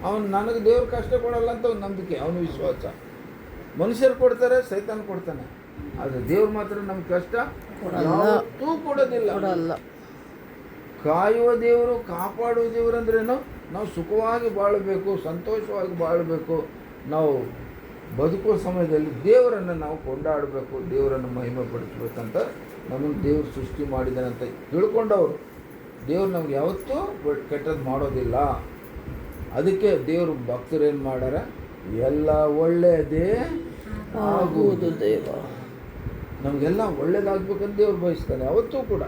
ಅವನು ನನಗೆ ದೇವ್ರು ಕಷ್ಟ ಕೊಡಲ್ಲ ಅಂತ ಒಂದು ನಂಬಿಕೆ, ಅವನ ವಿಶ್ವಾಸ. ಮನುಷ್ಯರು ಕೊಡ್ತಾರೆ, ಸೈತಾನ ಕೊಡ್ತಾನೆ, ಆದರೆ ದೇವ್ರು ಮಾತ್ರ ನಮ್ಗೆ ಕಷ್ಟ ಯಾವತ್ತೂ ಕೊಡೋದಿಲ್ಲ. ಕಾಯುವ ದೇವರು, ಕಾಪಾಡುವ ದೇವರು ಅಂದ್ರೇನು? ನಾವು ಸುಖವಾಗಿ ಬಾಳಬೇಕು, ಸಂತೋಷವಾಗಿ ಬಾಳಬೇಕು. ನಾವು ಬದುಕುವ ಸಮಯದಲ್ಲಿ ದೇವರನ್ನು ನಾವು ಕೊಂಡಾಡಬೇಕು, ದೇವರನ್ನು ಮಹಿಮೆ ಪಡಿಸ್ಬೇಕಂತ ನಮ್ಮನ್ನು ದೇವರು ಸೃಷ್ಟಿ ಮಾಡಿದ್ದಾನೆ ಅಂತ ತಿಳ್ಕೊಂಡವರು. ದೇವ್ರು ನಮ್ಗೆ ಯಾವತ್ತೂ ಕೆಟ್ಟದ್ದು ಮಾಡೋದಿಲ್ಲ. ಅದಕ್ಕೆ ದೇವರು ಭಕ್ತರು ಏನು ಮಾಡ್ಯಾರ? ಎಲ್ಲ ಒಳ್ಳೆಯದೇ ಆಗುವುದು ದೇವ. ನಮಗೆಲ್ಲ ಒಳ್ಳೇದಾಗಬೇಕಂತ ದೇವ್ರು ಬಯಸ್ತಾನೆ ಯಾವತ್ತೂ ಕೂಡ.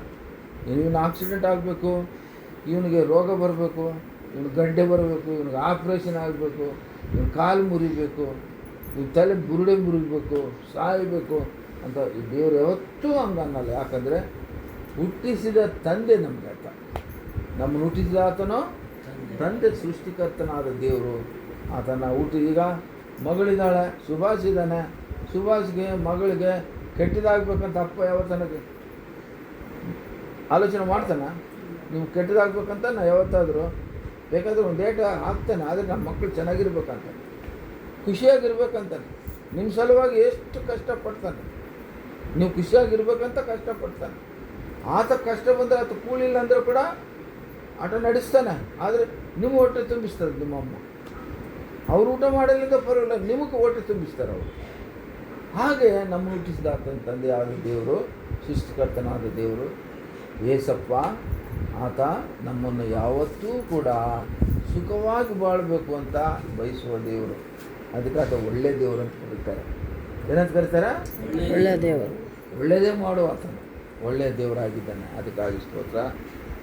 ಇವನು ಆಕ್ಸಿಡೆಂಟ್ ಆಗಬೇಕು, ಇವನಿಗೆ ರೋಗ ಬರಬೇಕು, ಇವನು ಗಡ್ಡೆ ಬರಬೇಕು, ಇವನಿಗೆ ಆಪ್ರೇಷನ್ ಆಗಬೇಕು, ಇವನು ಕಾಲು ಮುರಿಬೇಕು, ಇವ್ನ ತಲೆ ಬುರುಡೆ ಮುರಿಬೇಕು, ಸಾಯಬೇಕು ಅಂತ ಈ ದೇವರು ಯಾವತ್ತೂ ಹಂಗೆ ಅನ್ನಲ್ಲ. ಯಾಕಂದರೆ ಹುಟ್ಟಿಸಿದ ತಂದೆ ನಮಗೆ ಆತ, ನಮ್ಮನ್ನು ಹುಟ್ಟಿಸಿದ ಆತನೋ ತಂದೆ, ಸೃಷ್ಟಿಕರ್ತನಾದ ದೇವರು ಆತನ ಈಗ ಮಗಳಿದ್ದಾಳೆ, ಸುಭಾಷ್ ಇದ್ದಾನೆ. ಸುಭಾಷ್ಗೆ ಮಗಳಿಗೆ ಕೆಟ್ಟದಾಗಬೇಕಂತ ಅಪ್ಪ ಯಾವತ್ತನಗೆ ಆಲೋಚನೆ ಮಾಡ್ತಾನೆ? ನೀವು ಕೆಟ್ಟದಾಗಬೇಕಂತ ನಾ ಯಾವತ್ತಾದರೂ ಬೇಕಾದರೆ ಒಂದು ಡೇಟ್ ಹಾಕ್ತಾನೆ, ಆದರೆ ನಮ್ಮ ಮಕ್ಕಳು ಚೆನ್ನಾಗಿರ್ಬೇಕಂತ, ಖುಷಿಯಾಗಿರ್ಬೇಕಂತಾನೆ. ನಿಮ್ಮ ಸಲುವಾಗಿ ಎಷ್ಟು ಕಷ್ಟಪಡ್ತಾನೆ, ನೀವು ಖುಷಿಯಾಗಿರ್ಬೇಕಂತ ಕಷ್ಟಪಡ್ತಾನೆ. ಆತ ಕಷ್ಟ ಬಂದರೆ ಆತ ಕೂಲಿಲ್ಲ ಅಂದರೂ ಕೂಡ ಆಟ ನಡೆಸ್ತಾನೆ, ಆದರೆ ನಿಮ್ಮ ಹೊಟ್ಟೆ ತುಂಬಿಸ್ತಾರೆ ನಿಮ್ಮಮ್ಮ. ಅವ್ರು ಊಟ ಮಾಡಲಿಂದ ಪರವಾಗಿಲ್ಲ, ನಿಮಗೆ ಹೊಟ್ಟೆ ತುಂಬಿಸ್ತಾರೆ ಅವರು. ಹಾಗೆ ನಮ್ಮ ಹುಟ್ಟಿಸಿದ ಆತನ ತಂದೆಯಾದ ದೇವರು, ಸೃಷ್ಟಿಕರ್ತನಾದ ದೇವರು ಏಸಪ್ಪ, ಆತ ನಮ್ಮನ್ನು ಯಾವತ್ತೂ ಕೂಡ ಸುಖವಾಗಿ ಬಾಳಬೇಕು ಅಂತ ಬಯಸುವ ದೇವರು. ಅದಕ್ಕೆ ಆತ ಒಳ್ಳೆಯ ದೇವರು ಅಂತ ಕರೀತಾರೆ. ಏನಂತ ಕರೀತಾರೆ? ಒಳ್ಳೆಯ ದೇವರು. ಒಳ್ಳೆಯದೇ ಮಾಡುವ ಆತನು ಒಳ್ಳೆಯ ದೇವರಾಗಿದ್ದಾನೆ. ಅದಕ್ಕಾಗಿ ಸ್ತೋತ್ರ.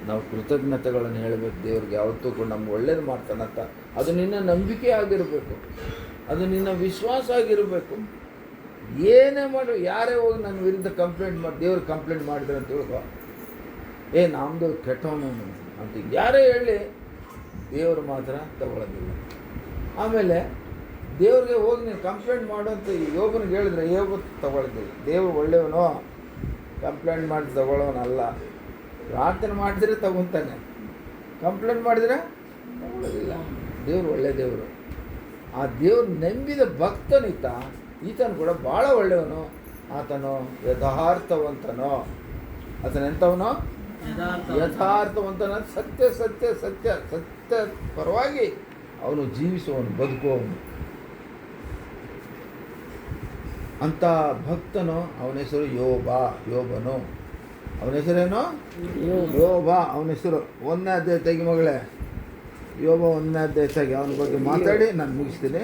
ನಾವು ಕೃತಜ್ಞತೆಗಳನ್ನು ಹೇಳಬೇಕು ದೇವ್ರಿಗೆ. ಯಾವತ್ತೂ ಕೂಡ ನಮ್ಗೆ ಒಳ್ಳೇದು ಮಾಡ್ತಾನಂತ ಅದು ನಿನ್ನ ನಂಬಿಕೆ ಆಗಿರಬೇಕು, ಅದು ನಿನ್ನ ವಿಶ್ವಾಸ ಆಗಿರಬೇಕು. ಏನೇ ಮಾಡು, ಯಾರೇ ಹೋಗಿ ನನ್ನ ವಿರುದ್ಧ ಕಂಪ್ಲೇಂಟ್ ಮಾಡಿ ದೇವ್ರಿಗೆ ಕಂಪ್ಲೇಂಟ್ ಮಾಡಿದ್ರೆ ಅಂತ ತಿಳ್ಕೊ, ನಮ್ಮದು ಕೆಟ್ಟವನು ಅಂತ ಯಾರೇ ಹೇಳಿ ದೇವರು ಮಾತ್ರ ತಗೊಳ್ಳೋದಿಲ್ಲ. ಆಮೇಲೆ ದೇವ್ರಿಗೆ ಹೋಗಿ ನೀನು ಕಂಪ್ಲೇಂಟ್ ಮಾಡು ಅಂತ ಯೋಗನಿಗೆ ಹೇಳಿದ್ರೆ ಯೋಗ ತಗೊಳ್ಳೋದಿಲ್ಲ. ದೇವರು ಒಳ್ಳೆಯವನು, ಕಂಪ್ಲೇಂಟ್ ಮಾಡಿ ತಗೊಳ್ಳೋನಲ್ಲ. ಪ್ರಾರ್ಥನೆ ಮಾಡಿದರೆ ತಗೊತಾನೆ, ಕಂಪ್ಲೇಂಟ್ ಮಾಡಿದರೆ ತಗೊಳ್ಳೋದಿಲ್ಲ. ದೇವರು ಒಳ್ಳೆಯ ದೇವರು. ಆ ದೇವ್ರು ನಂಬಿದ ಭಕ್ತನಿತ ಈತನು ಕೂಡ ಭಾಳ ಒಳ್ಳೆಯವನು. ಆತನು ಯಥಾರ್ಥವಂತನೋ, ಆತನೆಂಥವನೋ ಯಥಾರ್ಥವಂತನ, ಸತ್ಯ ಸತ್ಯ ಸತ್ಯ ಸತ್ಯ ಪರವಾಗಿ ಅವನು ಜೀವಿಸುವವನು, ಬದುಕುವವನು ಅಂಥ ಭಕ್ತನು. ಅವನ ಹೆಸರು ಯೋಬನು. ಅವನ ಹೆಸರೇನು? ಯೋಬ. ಅವನ ಹೆಸರು 1ನೇ ಅಧ್ಯಾಯ ತೆಗಿ ಮಗಳೇ, ಯೋಬ 1ನೇ ಅಧ್ಯಾಯ ತೆಗಿ. ಅವನ ಬಗ್ಗೆ ಮಾತಾಡಿ ನಾನು ಮುಗಿಸ್ತೀನಿ.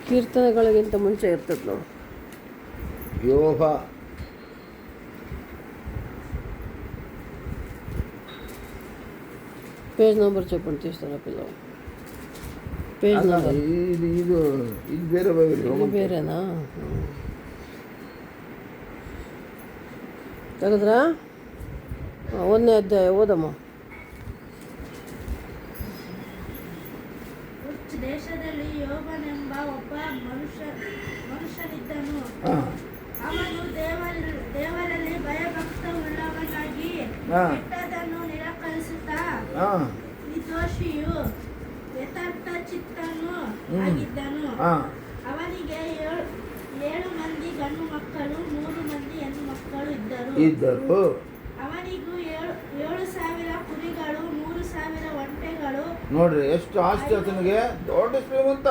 ಕೀರ್ತನೆಗಳಿಗಿಂತ ಮುಂಚೆ ಇರ್ತದೆ ನೋಡಿ. ಯೋಬ పేజ్ నెంబర్ చెప్పండి, తీస్తారా పిల్లలు? పేజ్ నెంబర్ ಇದು ಬೇರೆ ಬೈಬಲ್, ಬೇರೆನಾ? ತೆಗೆದ್ರಾ? 1ನೇ ಅಧ್ಯಾಯ ಓದಮ್ಮ. ದೇಶದಲ್ಲಿ ಯೋಬನೆಂಬ ಒಬ್ಬ ಮನುಷ್ಯನಿದ್ದನು. ಅವನು ದೇವರಲ್ಲಿ ಭಯಭಕ್ತವುಳ್ಳವನಾಗಿ ಕೆಟ್ಟದನ್ನು ನಿರಾಕರಿಸುತ್ತಾ ನಿರ್ದೋಷಿಯು ಯಥಾರ್ಥ ಚಿತ್ತನು ಆಗಿದ್ದನು. ಅವನಿಗೆ 7 ಮಂದಿ ಗಂಡು ಮಕ್ಕಳು 3 ಮಂದಿ ಹೆಣ್ಣು ಮಕ್ಕಳು ಇದ್ದರು. ಅವನಿಗೂ 7,000 ಕುರಿಗಳು 3,000 ಒಂಟೆಗಳು. ನೋಡ್ರಿ ಎಷ್ಟು ಆಸ್ತಿ ಆತನಿಗೆ, ದೊಡ್ಡ ಶ್ರೀಮಂತ.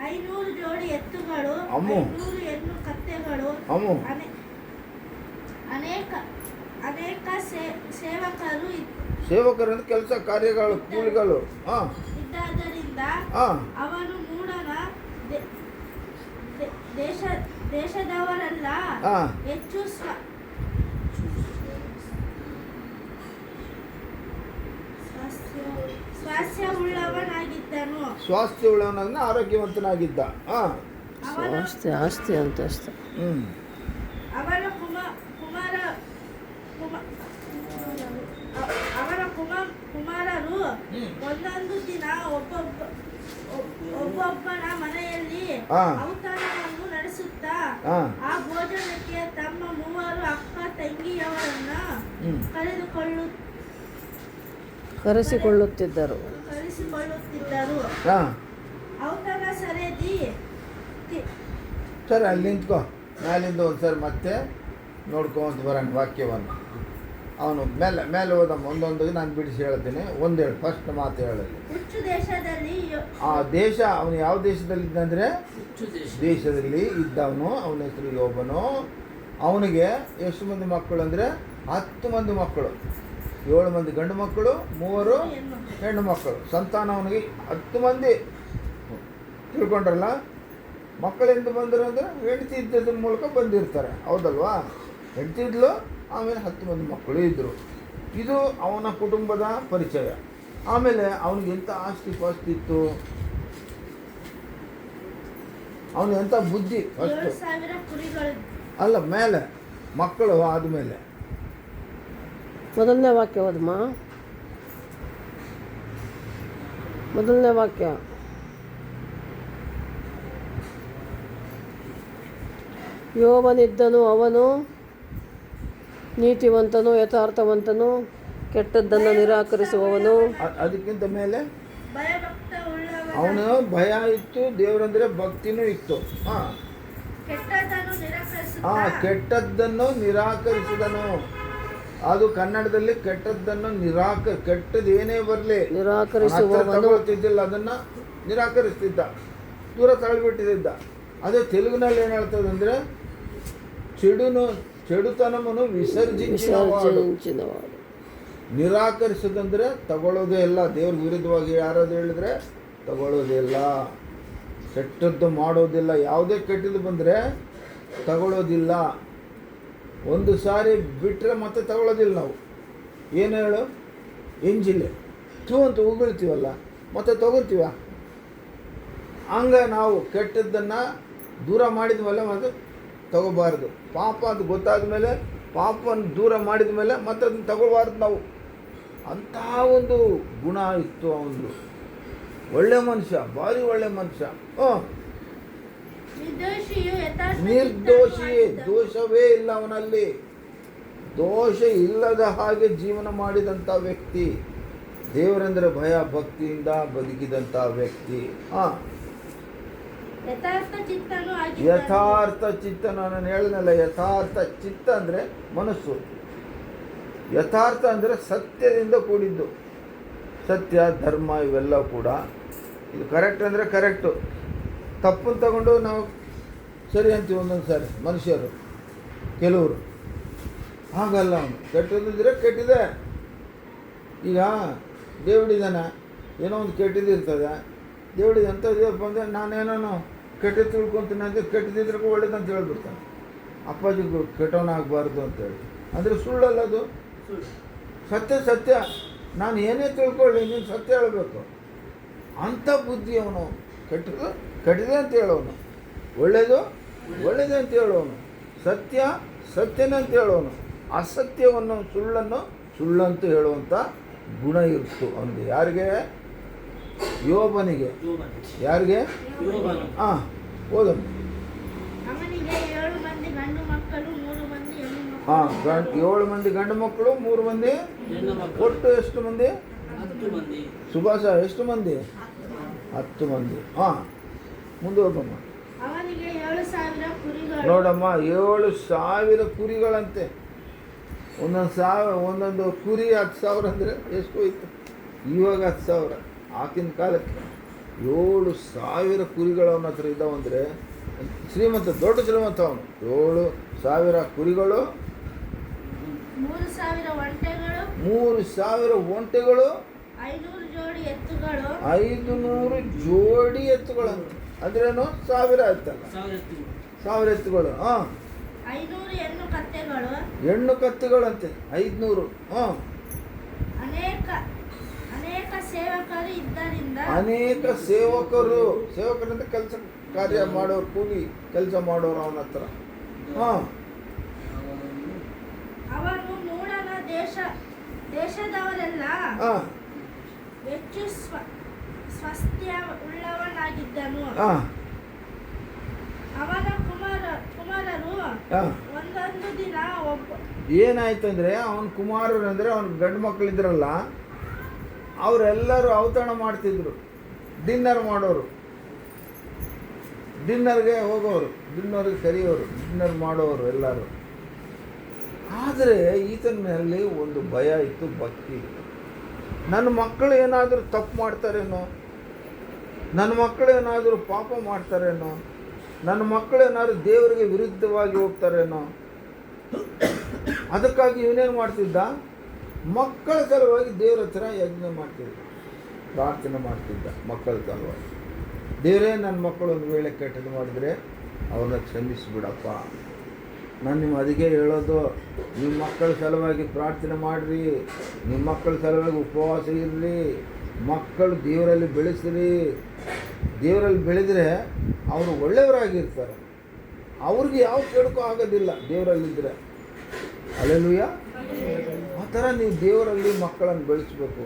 500 ಜೋಡಿ ಎತ್ತುಗಳು, 500 ಹೆಣ್ಣು ಕತ್ತೆಗಳು, ಅನೇಕ ಸೇವಕರು ಕೆಲಸ ಕಾರ್ಯಗಳು ಕೂಲಿಗಳು ಇದ್ದರಿಂದ ಅವನು ಮೂಢನ ದೇಶದವರೆಲ್ಲ ಹೆಚ್ಚು ಸ್ವಾಸ್ಥ್ಯವುಳ್ಳವನಾಗಿ ಆರೋಗ್ಯವಂತನಾಗಿದ್ದ. ಆಸ್ತಿ ಅಂತ ಅಷ್ಟೆ. ಅವರ ಕುಮಾರರು ಒಂದೊಂದು ದಿನ ಒಬ್ಬೊಬ್ಬನ ಮನೆಯಲ್ಲಿ ಔತಣವನ್ನು ನಡೆಸುತ್ತಾ ಆ ಭೋಜನಕ್ಕೆ ತಮ್ಮ 3 ಅಕ್ಕ ತಂಗಿಯವರನ್ನ ಕರೆಸಿಕೊಳ್ಳುತ್ತಿದ್ದರು. ನಡೆಸಿಕೊಳ್ಳುತ್ತಿದ್ದರು. ಹಾಂ ಔತಣ ಸರದಿ ಸರಿ, ಅಲ್ಲಿ ನಿಂತ್ಕೋ. ಮೇಲಿಂದ ಒಂದು ಸರಿ ಮತ್ತೆ ನೋಡ್ಕೊಂತ ಬರೋಣ ವಾಕ್ಯವನ್ನು. ಅವನು ಮೇಲೆ ಓದಮ್ಮ, ಒಂದೊಂದು ನಾನು ಬಿಡಿಸಿ ಹೇಳ್ತೀನಿ. ಒಂದು ಹೇಳಿ, ಫಸ್ಟ್ ಮಾತು ಹೇಳಲಿ. ಹುಚ್ಚು ದೇಶದಲ್ಲಿ ಆ ದೇಶ, ಅವನು ಯಾವ ದೇಶದಲ್ಲಿ ಇದ್ದಂದರೆ ದೇಶದಲ್ಲಿ ಇದ್ದವನು. ಅವನ ಹೆಸರು ಯೋಬನು. ಅವನಿಗೆ ಎಷ್ಟು ಮಂದಿ ಮಕ್ಕಳು ಅಂದರೆ 10 ಮಂದಿ ಮಕ್ಕಳು. 7 ಮಂದಿ ಗಂಡು ಮಕ್ಕಳು, 3 ಹೆಣ್ಣು ಮಕ್ಕಳು. ಸಂತಾನ ಅವನಿಗೆ 10 ಮಂದಿ. ತಿಳ್ಕೊಂಡ್ರಲ್ಲ, ಮಕ್ಕಳಿಂದ ಬಂದರು ಅಂದರೆ ಹೆಂಡತಿ ಇದ್ದದ್ರ ಮೂಲಕ ಬಂದಿರ್ತಾರೆ, ಹೌದಲ್ವಾ? ಹೆಂಡತಿ ಇದ್ಲು, ಆಮೇಲೆ 10 ಮಂದಿ ಮಕ್ಕಳು ಇದ್ದರು. ಇದು ಅವನ ಕುಟುಂಬದ ಪರಿಚಯ. ಆಮೇಲೆ ಅವನಿಗೆ ಎಂಥ ಆಸ್ತಿ ಪಾಸ್ತಿ ಇತ್ತು, ಅವನು ಎಂಥ ಬುದ್ಧಿ. ಫಸ್ಟು 7,000 ಕುರಿಗಳು. ಅಲ್ಲ, ಮೇಲೆ ಮಕ್ಕಳು ಆದಮೇಲೆ ಮೊದಲನೇ ವಾಕ್ಯ ಓದಮ್ಮ. ಮೊದಲನೇ ವಾಕ್ಯ. ಯೋಬನಿದ್ದನು, ಅವನು ನೀತಿವಂತನು, ಯಥಾರ್ಥವಂತನು, ಕೆಟ್ಟದ್ದನ್ನು ನಿರಾಕರಿಸುವವನು. ಅದಕ್ಕಿಂತ ಮೇಲೆ ಭಯಭಕ್ತ ಉಳ್ಳವನು. ಅವನು ಭಯ ಇತ್ತು, ದೇವರಂದರೆ ಭಕ್ತಿನೂ ಇತ್ತು. ಹಾಂ ಕೆಟ್ಟದ್ದನ್ನು ನಿರಾಕರಿಸುತ್ತಾ ಕೆಟ್ಟದ್ದನ್ನು ನಿರಾಕರಿಸಿದನು. ಅದು ಕನ್ನಡದಲ್ಲಿ ಕೆಟ್ಟದ್ದನ್ನು ಕೆಟ್ಟದ್ದು ಏನೇ ಬರಲಿ ನಿರಾಕರಿಸುವವನು. ತಗೊಳ್ತಿದ್ದಿಲ್ಲ, ಅದನ್ನು ನಿರಾಕರಿಸ್ತಿದ್ದ, ದೂರ ತಳ್ಳಿಬಿಟ್ಟಿದ್ದ. ಅದೇ ತೆಲುಗಿನಲ್ಲಿ ಏನು ಹೇಳ್ತದೆ ಅಂದರೆ చెడుతనమును ವಿಸರ್ಜಿಸಿನವಾಡು. ನಿರಾಕರಿಸೋದಂದರೆ ತಗೊಳ್ಳೋದೇ ಇಲ್ಲ. ದೇವ್ರ ವಿರುದ್ಧವಾಗಿ ಯಾರಾದ್ರು ಹೇಳಿದ್ರೆ ತಗೊಳ್ಳೋದೇ ಇಲ್ಲ, ಕೆಟ್ಟದ್ದು ಮಾಡೋದಿಲ್ಲ. ಯಾವುದೇ ಕೆಟ್ಟದ್ದು ಬಂದರೆ ತಗೊಳ್ಳೋದಿಲ್ಲ. ಒಂದು ಸಾರಿ ಬಿಟ್ಟರೆ ಮತ್ತೆ ತಗೊಳ್ಳೋದಿಲ್ಲ ನಾವು. ಏನು ಹೇಳು, ಎಂಜಿಲೆ ಥೂ ಅಂತ ಉಗುಳ್ತೀವಲ್ಲ, ಮತ್ತೆ ತಗೋತೀವ. ಹಂಗೆ ನಾವು ಕೆಟ್ಟದ್ದನ್ನು ದೂರ ಮಾಡಿದ್ಮೇಲೆ ಮತ್ತೆ ತಗೋಬಾರ್ದು. ಪಾಪ ಅದು ಗೊತ್ತಾದ ಮೇಲೆ, ಪಾಪವನ್ನು ದೂರ ಮಾಡಿದ ಮೇಲೆ ಮತ್ತೆ ಅದನ್ನು ತಗೋಬಾರ್ದು ನಾವು. ಅಂಥ ಒಂದು ಗುಣ ಇತ್ತು ಅವನು. ಒಳ್ಳೆ ಮನುಷ್ಯ, ಭಾರಿ ಒಳ್ಳೆ ಮನುಷ್ಯ. ನಿರ್ದೋಷಿ, ದೋಷವೇ ಇಲ್ಲ ಅವನಲ್ಲಿ. ದೋಷ ಇಲ್ಲದ ಹಾಗೆ ಜೀವನ ಮಾಡಿದಂಥ ವ್ಯಕ್ತಿ, ದೇವರೆಂದರೆ ಭಯ ಭಕ್ತಿಯಿಂದ ಬದುಕಿದಂಥ ವ್ಯಕ್ತಿ. ಯಥಾರ್ಥ ಚಿತ್ತ. ನಾನು ಹೇಳಿದ್ನಲ್ಲ, ಯಥಾರ್ಥ ಚಿತ್ತ ಅಂದರೆ ಮನಸ್ಸು, ಯಥಾರ್ಥ ಅಂದರೆ ಸತ್ಯದಿಂದ ಕೂಡಿದ್ದು. ಸತ್ಯ, ಧರ್ಮ ಇವೆಲ್ಲ ಕೂಡ. ಇದು ಕರೆಕ್ಟ್ ಅಂದರೆ ಕರೆಕ್ಟು, ತಪ್ಪನ್ನು ತಗೊಂಡು ನಾವು ಸರಿ ಅಂತೀವಿ ಒಂದೊಂದು ಸಾರಿ ಮನುಷ್ಯರು, ಕೆಲವರು. ಹಾಗಲ್ಲ, ಅವನು ಕೆಟ್ಟದಿದ್ರೆ ಕೆಟ್ಟಿದೆ. ಈಗ ದೇವಡಿದಾನೆ, ಏನೋ ಒಂದು ಕೆಟ್ಟದಿರ್ತದೆ. ದೇವಡಿಗೆ ಎಂಥದ್ದಪ್ಪ ಅಂದರೆ ನಾನೇನೋ ಕೆಟ್ಟದ್ದು ತಿಳ್ಕೊತೀನಿ ಅಂದರೆ ಕೆಟ್ಟದಿದ್ರೆ ಒಳ್ಳೇದಂತ ಹೇಳ್ಬಿಡ್ತಾನೆ. ಅಪ್ಪಾಜಿಗೂ ಕೆಟ್ಟವನಾಗಬಾರ್ದು ಅಂತೇಳಿ. ಅಂದರೆ ಸುಳ್ಳಲ್ಲ ಅದು, ಸತ್ಯ. ನಾನು ಏನೇ ತಿಳ್ಕೊಳ್ಳಿ, ನೀನು ಸತ್ಯ ಹೇಳಬೇಕು. ಅಂಥ ಬುದ್ಧಿ ಅವನು. ಕೆಟ್ಟದೆ ಅಂತ ಹೇಳೋನು, ಒಳ್ಳೆಯದೇ ಅಂತ ಹೇಳೋನು, ಸತ್ಯನೇ ಅಂತ ಹೇಳೋನು, ಅಸತ್ಯವನ್ನು ಸುಳ್ಳಂತ ಹೇಳುವಂಥ ಗುಣ ಇತ್ತು ಅವನಿಗೆ. ಯಾರಿಗೆ? ಯೋಬನಿಗೆ. ಯಾರಿಗೆ? ಓದಮ್ಮ. ಅವನಿಗೆ 7 ಮಂದಿ ಗಂಡು ಮಕ್ಕಳು, 3 ಮಂದಿ ಹೆಣ್ಣು ಮಕ್ಕಳು. 7 ಮಂದಿ ಗಂಡು ಮಕ್ಕಳು, 3 ಮಂದಿ. ಒಟ್ಟು ಎಷ್ಟು ಮಂದಿ? ಸುಭಾಷ, ಎಷ್ಟು ಮಂದಿ? 10 ಮಂದಿ. ಮುಂದೆ ಹೋಗಮ್ಮ. ಅವನಿಗೆ 7,000 ಕುರಿಗಳು. ನೋಡಮ್ಮ, 7,000 ಕುರಿಗಳಂತೆ. ಒಂದೊಂದು ಕುರಿ 10,000 ಅಂದರೆ ಎಷ್ಟು ಹೋಯ್ತು? ಇವಾಗ 10,000. ಆಗಿನ ಕಾಲಕ್ಕೆ 7,000 ಕುರಿಗಳು ಅವನ ಹತ್ರ ಇದ್ದಾವಂದರೆ ಶ್ರೀಮಂತ, ದೊಡ್ಡ ಶ್ರೀಮಂತ ಅವನು. 7,000 ಕುರಿಗಳು, 3,000 ಒಂಟೆಗಳು, 3,000 ಒಂಟೆಗಳು, 500 ಜೋಡಿ ಎತ್ತುಗಳು. 500 ಜೋಡಿ ಎತ್ತುಗಳಂತೆ. ಅಂದ್ರೇನು? 1,000 ಆಯ್ತಲ್ಲ, 1,000 ಎತ್ತುಗಳು. 500 ಹೆಣ್ಣು ಕತ್ತೆಗಳು. ಹೆಣ್ಣು ಕತ್ತೆಗಳಂತೆ 500. ಅನೇಕ ಸೇವಕರು ಇದ್ದರಿಂದ. ಅನೇಕ ಸೇವಕರಂತೆ ಕೆಲಸ ಕಾರ್ಯ ಮಾಡೋರು, ಕೂಲಿ ಕೆಲಸ ಮಾಡೋರು ಅವನ ಹತ್ರ. ಅವನು ಮೂಡನ ದೇಶದವರೆಲ್ಲ ಹೆಚ್ಚು ಸ್ವಾಸ್ಥ್ಯ ಉಳ್ಳವನಾಗಿದ್ದನು. ಅವನ ಕುಮಾರರು ಒಂದೊಂದು ದಿನ ಏನಾಯ್ತು ಅಂದರೆ, ಅವನ ಕುಮಾರರು ಅಂದರೆ ಅವನ ಗಂಡು ಮಕ್ಕಳಿದ್ರಲ್ಲ, ಅವರೆಲ್ಲರೂ ಔತಣ ಮಾಡ್ತಿದ್ರು, ಡಿನ್ನರ್ ಮಾಡೋರು, ಡಿನ್ನರ್ಗೆ ಹೋಗೋರು, ಡಿನ್ನರ್ಗೆ ಕರೆಯೋರು, ಡಿನ್ನರ್ ಮಾಡೋರು ಎಲ್ಲರೂ. ಆದರೆ ಈತನಲ್ಲಿ ಒಂದು ಭಯ ಇತ್ತು, ಭಕ್ತಿ ಇತ್ತು. ನನ್ನ ಮಕ್ಕಳು ಏನಾದರೂ ತಪ್ಪು ಮಾಡ್ತಾರೇನೋ, ನನ್ನ ಮಕ್ಕಳು ಏನಾದರೂ ಪಾಪ ಮಾಡ್ತಾರೇನೋ, ನನ್ನ ಮಕ್ಕಳು ಏನಾದರೂ ದೇವರಿಗೆ ವಿರುದ್ಧವಾಗಿ ಹೋಗ್ತಾರೇನೋ. ಅದಕ್ಕಾಗಿ ಇವನೇನು ಮಾಡ್ತಿದ್ದ, ಮಕ್ಕಳ ಸಲುವಾಗಿ ದೇವ್ರ ಹತ್ರ ಯಜ್ಞ ಮಾಡ್ತಿದ್ದ, ಪ್ರಾರ್ಥನೆ ಮಾಡ್ತಿದ್ದ ಮಕ್ಕಳ ಸಲುವಾಗಿ. ದೇವರೇ, ನನ್ನ ಮಕ್ಕಳು ಒಂದು ವೇಳೆ ಕೆಟ್ಟದ್ದು ಮಾಡಿದರೆ ಅವ್ರನ್ನ ಕ್ಷಮಿಸಿಬಿಡಪ್ಪ. ನಾನು ನಿಮ್ಮ ಅದಕ್ಕೆ ಹೇಳೋದು, ನಿಮ್ಮ ಮಕ್ಕಳ ಸಲುವಾಗಿ ಪ್ರಾರ್ಥನೆ ಮಾಡಿರಿ, ನಿಮ್ಮ ಮಕ್ಕಳ ಸಲುವಾಗಿ ಉಪವಾಸ ಇರ್ರಿ, ಮಕ್ಕಳು ದೇವರಲ್ಲಿ ಬೆಳೆಸಿರಿ. ದೇವರಲ್ಲಿ ಬೆಳೆದರೆ ಅವರು ಒಳ್ಳೆಯವರಾಗಿರ್ತಾರೆ, ಅವ್ರಿಗೆ ಯಾವ ಕೆಡುಕು ಆಗೋದಿಲ್ಲ ದೇವರಲ್ಲಿದ್ದರೆ. ಹಲ್ಲೆಲೂಯಾ. ಆ ಥರ ನೀವು ದೇವರಲ್ಲಿ ಮಕ್ಕಳನ್ನು ಬೆಳೆಸಬೇಕು.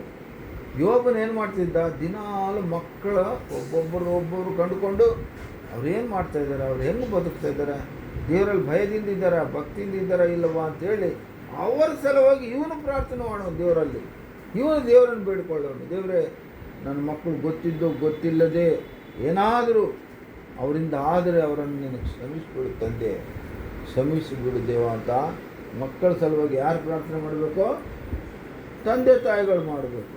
ಯೋಬನು ಏನು ಮಾಡ್ತಿದ್ದ, ದಿನಾಲು ಮಕ್ಕಳ ಒಬ್ಬೊಬ್ಬರು ಕಂಡುಕೊಂಡು ಅವ್ರೇನು ಮಾಡ್ತಾಯಿದ್ದಾರೆ, ಅವ್ರು ಹೆಂಗೆ ಬದುಕ್ತಾ ಇದ್ದಾರೆ, ದೇವರಲ್ಲಿ ಭಯದಿಂದ ಇದ್ದಾರಾ, ಭಕ್ತಿಯಿಂದ ಇದ್ದಾರಾ ಇಲ್ಲವಾ ಅಂತೇಳಿ ಅವರ ಸಲುವಾಗಿ ಇವನು ಪ್ರಾರ್ಥನೆ ಮಾಡೋನು ದೇವರಲ್ಲಿ. ಇವನು ದೇವರನ್ನು ಬೇಡಿಕೊಳ್ಳೋನು, ದೇವರೇ ನನ್ನ ಮಕ್ಕಳು ಗೊತ್ತಿದ್ದು ಗೊತ್ತಿಲ್ಲದೆ ಏನಾದರೂ ಅವರಿಂದ ಆದರೆ ಅವರನ್ನು ನೀನು ಕ್ಷಮಿಸಿಬಿಡು ತಂದೆ, ಕ್ಷಮಿಸಿಬಿಡು ದೇವ ಅಂತ ಮಕ್ಕಳ ಸಲುವಾಗಿ ಯಾರು ಪ್ರಾರ್ಥನೆ ಮಾಡಬೇಕು? ತಂದೆ ತಾಯಿಗಳು ಮಾಡಬೇಕು,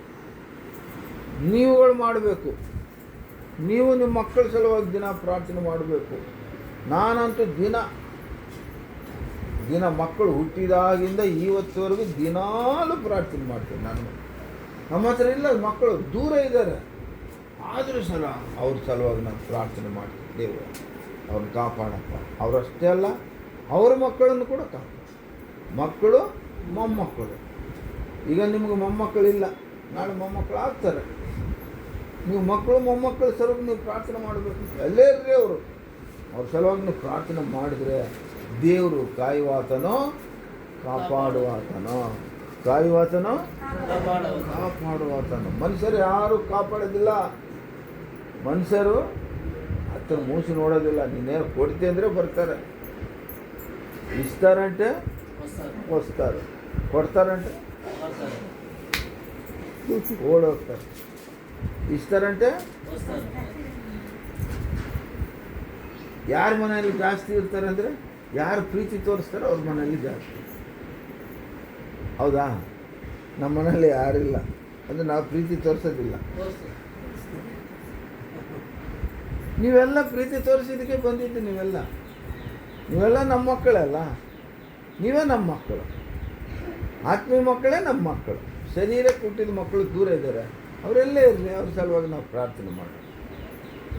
ನೀವುಗಳು ಮಾಡಬೇಕು. ನೀವು ನಿಮ್ಮ ಮಕ್ಕಳ ಸಲುವಾಗಿ ದಿನ ಪ್ರಾರ್ಥನೆ ಮಾಡಬೇಕು. ನಾನಂತೂ ದಿನ ಮಕ್ಕಳು ಹುಟ್ಟಿದಾಗಿಂದ ಇವತ್ತುವರೆಗೂ ದಿನಾಲೂ ಪ್ರಾರ್ಥನೆ ಮಾಡ್ತೀನಿ. ನಮ್ಮ ಹತ್ರ ಇಲ್ಲ, ಮಕ್ಕಳು ದೂರ ಇದ್ದಾರೆ, ಆದರೂ ಸಲ ಅವ್ರ ಸಲುವಾಗಿ ನಾನು ಪ್ರಾರ್ಥನೆ ಮಾಡ್ತೀನಿ, ದೇವರು ಅವ್ರನ್ನ ಕಾಪಾಡಪ್ಪ. ಅವರಷ್ಟೇ ಅಲ್ಲ, ಅವ್ರ ಮಕ್ಕಳನ್ನು ಕೂಡ ಕಾಪಾಡ. ಮಕ್ಕಳು ಮೊಮ್ಮಕ್ಕಳು, ಈಗ ನಿಮಗೆ ಮೊಮ್ಮಕ್ಕಳಿಲ್ಲ, ನಾಳೆ ಮೊಮ್ಮಕ್ಕಳು ಆಗ್ತಾರೆ. ನೀವು ಮಕ್ಕಳು ಮೊಮ್ಮಕ್ಕಳ ಸಲುವಾಗಿ ನೀವು ಪ್ರಾರ್ಥನೆ ಮಾಡಬೇಕು. ಎಲ್ಲೇ ಇರ್ರಿ ಅವರು, ಅವ್ರ ಸಲುವಾಗಿ ನೀವು ಪ್ರಾರ್ಥನೆ ಮಾಡಿದರೆ ದೇವರು ಕಾಯುವಾತನೋ ಕಾಪಾಡುವಾತನೋ, ಕಾಯುವಾತನೋ ಕಾಪಾಡುವಾತನೋ. ಮನುಷ್ಯರು ಯಾರು ಕಾಪಾಡೋದಿಲ್ಲ, ಮನುಷ್ಯರು ಹತ್ರ ಮೂಸಿ ನೋಡೋದಿಲ್ಲ. ನೀನೇನು ಕೊಡ್ತಿ ಅಂದರೆ ಬರ್ತಾರೆ, ಇಸ್ತಾರಂటే ವಸ್ತಾರೆ, ಕೊಡ್ತಾರಂటే ಓಡೋಗ್ತಾರೆ, ಇಸ್ತಾರಂటే ಯಾರ ಮನೆಯಲ್ಲಿ ಜಾಸ್ತಿ ಇರ್ತಾರೆ ಅಂದರೆ ಯಾರು ಪ್ರೀತಿ ತೋರಿಸ್ತಾರೋ ಅವ್ರ ಮನೆಯಲ್ಲಿ ಜಾಸ್ತಿ. ಹೌದಾ? ನಮ್ಮ ಮನೆಯಲ್ಲಿ ಯಾರಿಲ್ಲ ಅಂದರೆ ನಾವು ಪ್ರೀತಿ ತೋರಿಸೋದಿಲ್ಲ. ನೀವೆಲ್ಲ ಪ್ರೀತಿ ತೋರಿಸಿದ್ದಕ್ಕೆ ಬಂದಿದ್ದು, ನೀವೆಲ್ಲ ನಮ್ಮ ಮಕ್ಕಳಲ್ಲ, ನೀವೇ ನಮ್ಮ ಮಕ್ಕಳು, ಆತ್ಮೀಯ ಮಕ್ಕಳೇ ನಮ್ಮ ಮಕ್ಕಳು. ಶರೀರಕ್ಕೆ ಹುಟ್ಟಿದ ಮಕ್ಕಳು ದೂರ ಇದ್ದಾರೆ, ಅವರೆಲ್ಲೇ ಇರಲಿ, ಅವ್ರ ಸಲುವಾಗಿ ನಾವು ಪ್ರಾರ್ಥನೆ ಮಾಡೋಣ.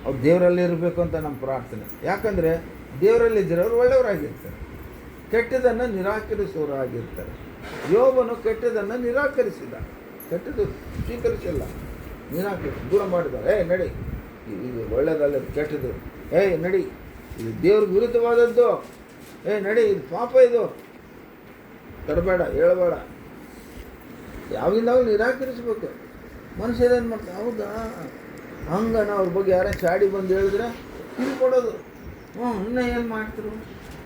ಅವ್ರು ದೇವರಲ್ಲಿ ಇರಬೇಕು ಅಂತ ನಮ್ಮ ಪ್ರಾರ್ಥನೆ. ಯಾಕಂದರೆ ದೇವರಲ್ಲಿದ್ದರೆ ಅವರು ಒಳ್ಳೆಯವರಾಗಿರ್ತಾರೆ, ಕೆಟ್ಟದನ್ನು ನಿರಾಕರಿಸುವವರಾಗಿರ್ತಾರೆ. ಯೋಬನು ಕೆಟ್ಟದನ್ನು ನಿರಾಕರಿಸಿದ, ಕೆಟ್ಟದ್ದು ಸ್ವೀಕರಿಸಿಲ್ಲ, ನಿರಾಕರಿಸಿ ದೂರ ಮಾಡಿದ. ನಡಿ, ಇದು ಒಳ್ಳೆಯದಲ್ಲ, ಕೆಟ್ಟದ್ದು, ನಡಿ, ಇದು ದೇವ್ರಿಗೆ ವಿರುದ್ಧವಾದದ್ದು, ನಡಿ, ಇದು ಪಾಪ, ಇದು ತರಬೇಡ, ಹೇಳಬೇಡ. ಯಾವಾಗಿಂದಾಗಲೂ ನಿರಾಕರಿಸ್ಬೇಕು. ಮನುಷ್ಯರೇನು ಮಾಡ್ತಾರೆ, ಹೌದಾ ಹಂಗನ ಅವ್ರ ಬಗ್ಗೆ ಯಾರೇ ಚಾಡಿ ಬಂದು ಹೇಳಿದ್ರೆ ತಿಳ್ಕೊಡೋದು. ಇನ್ನೂ ಏನು ಮಾಡ್ತರು,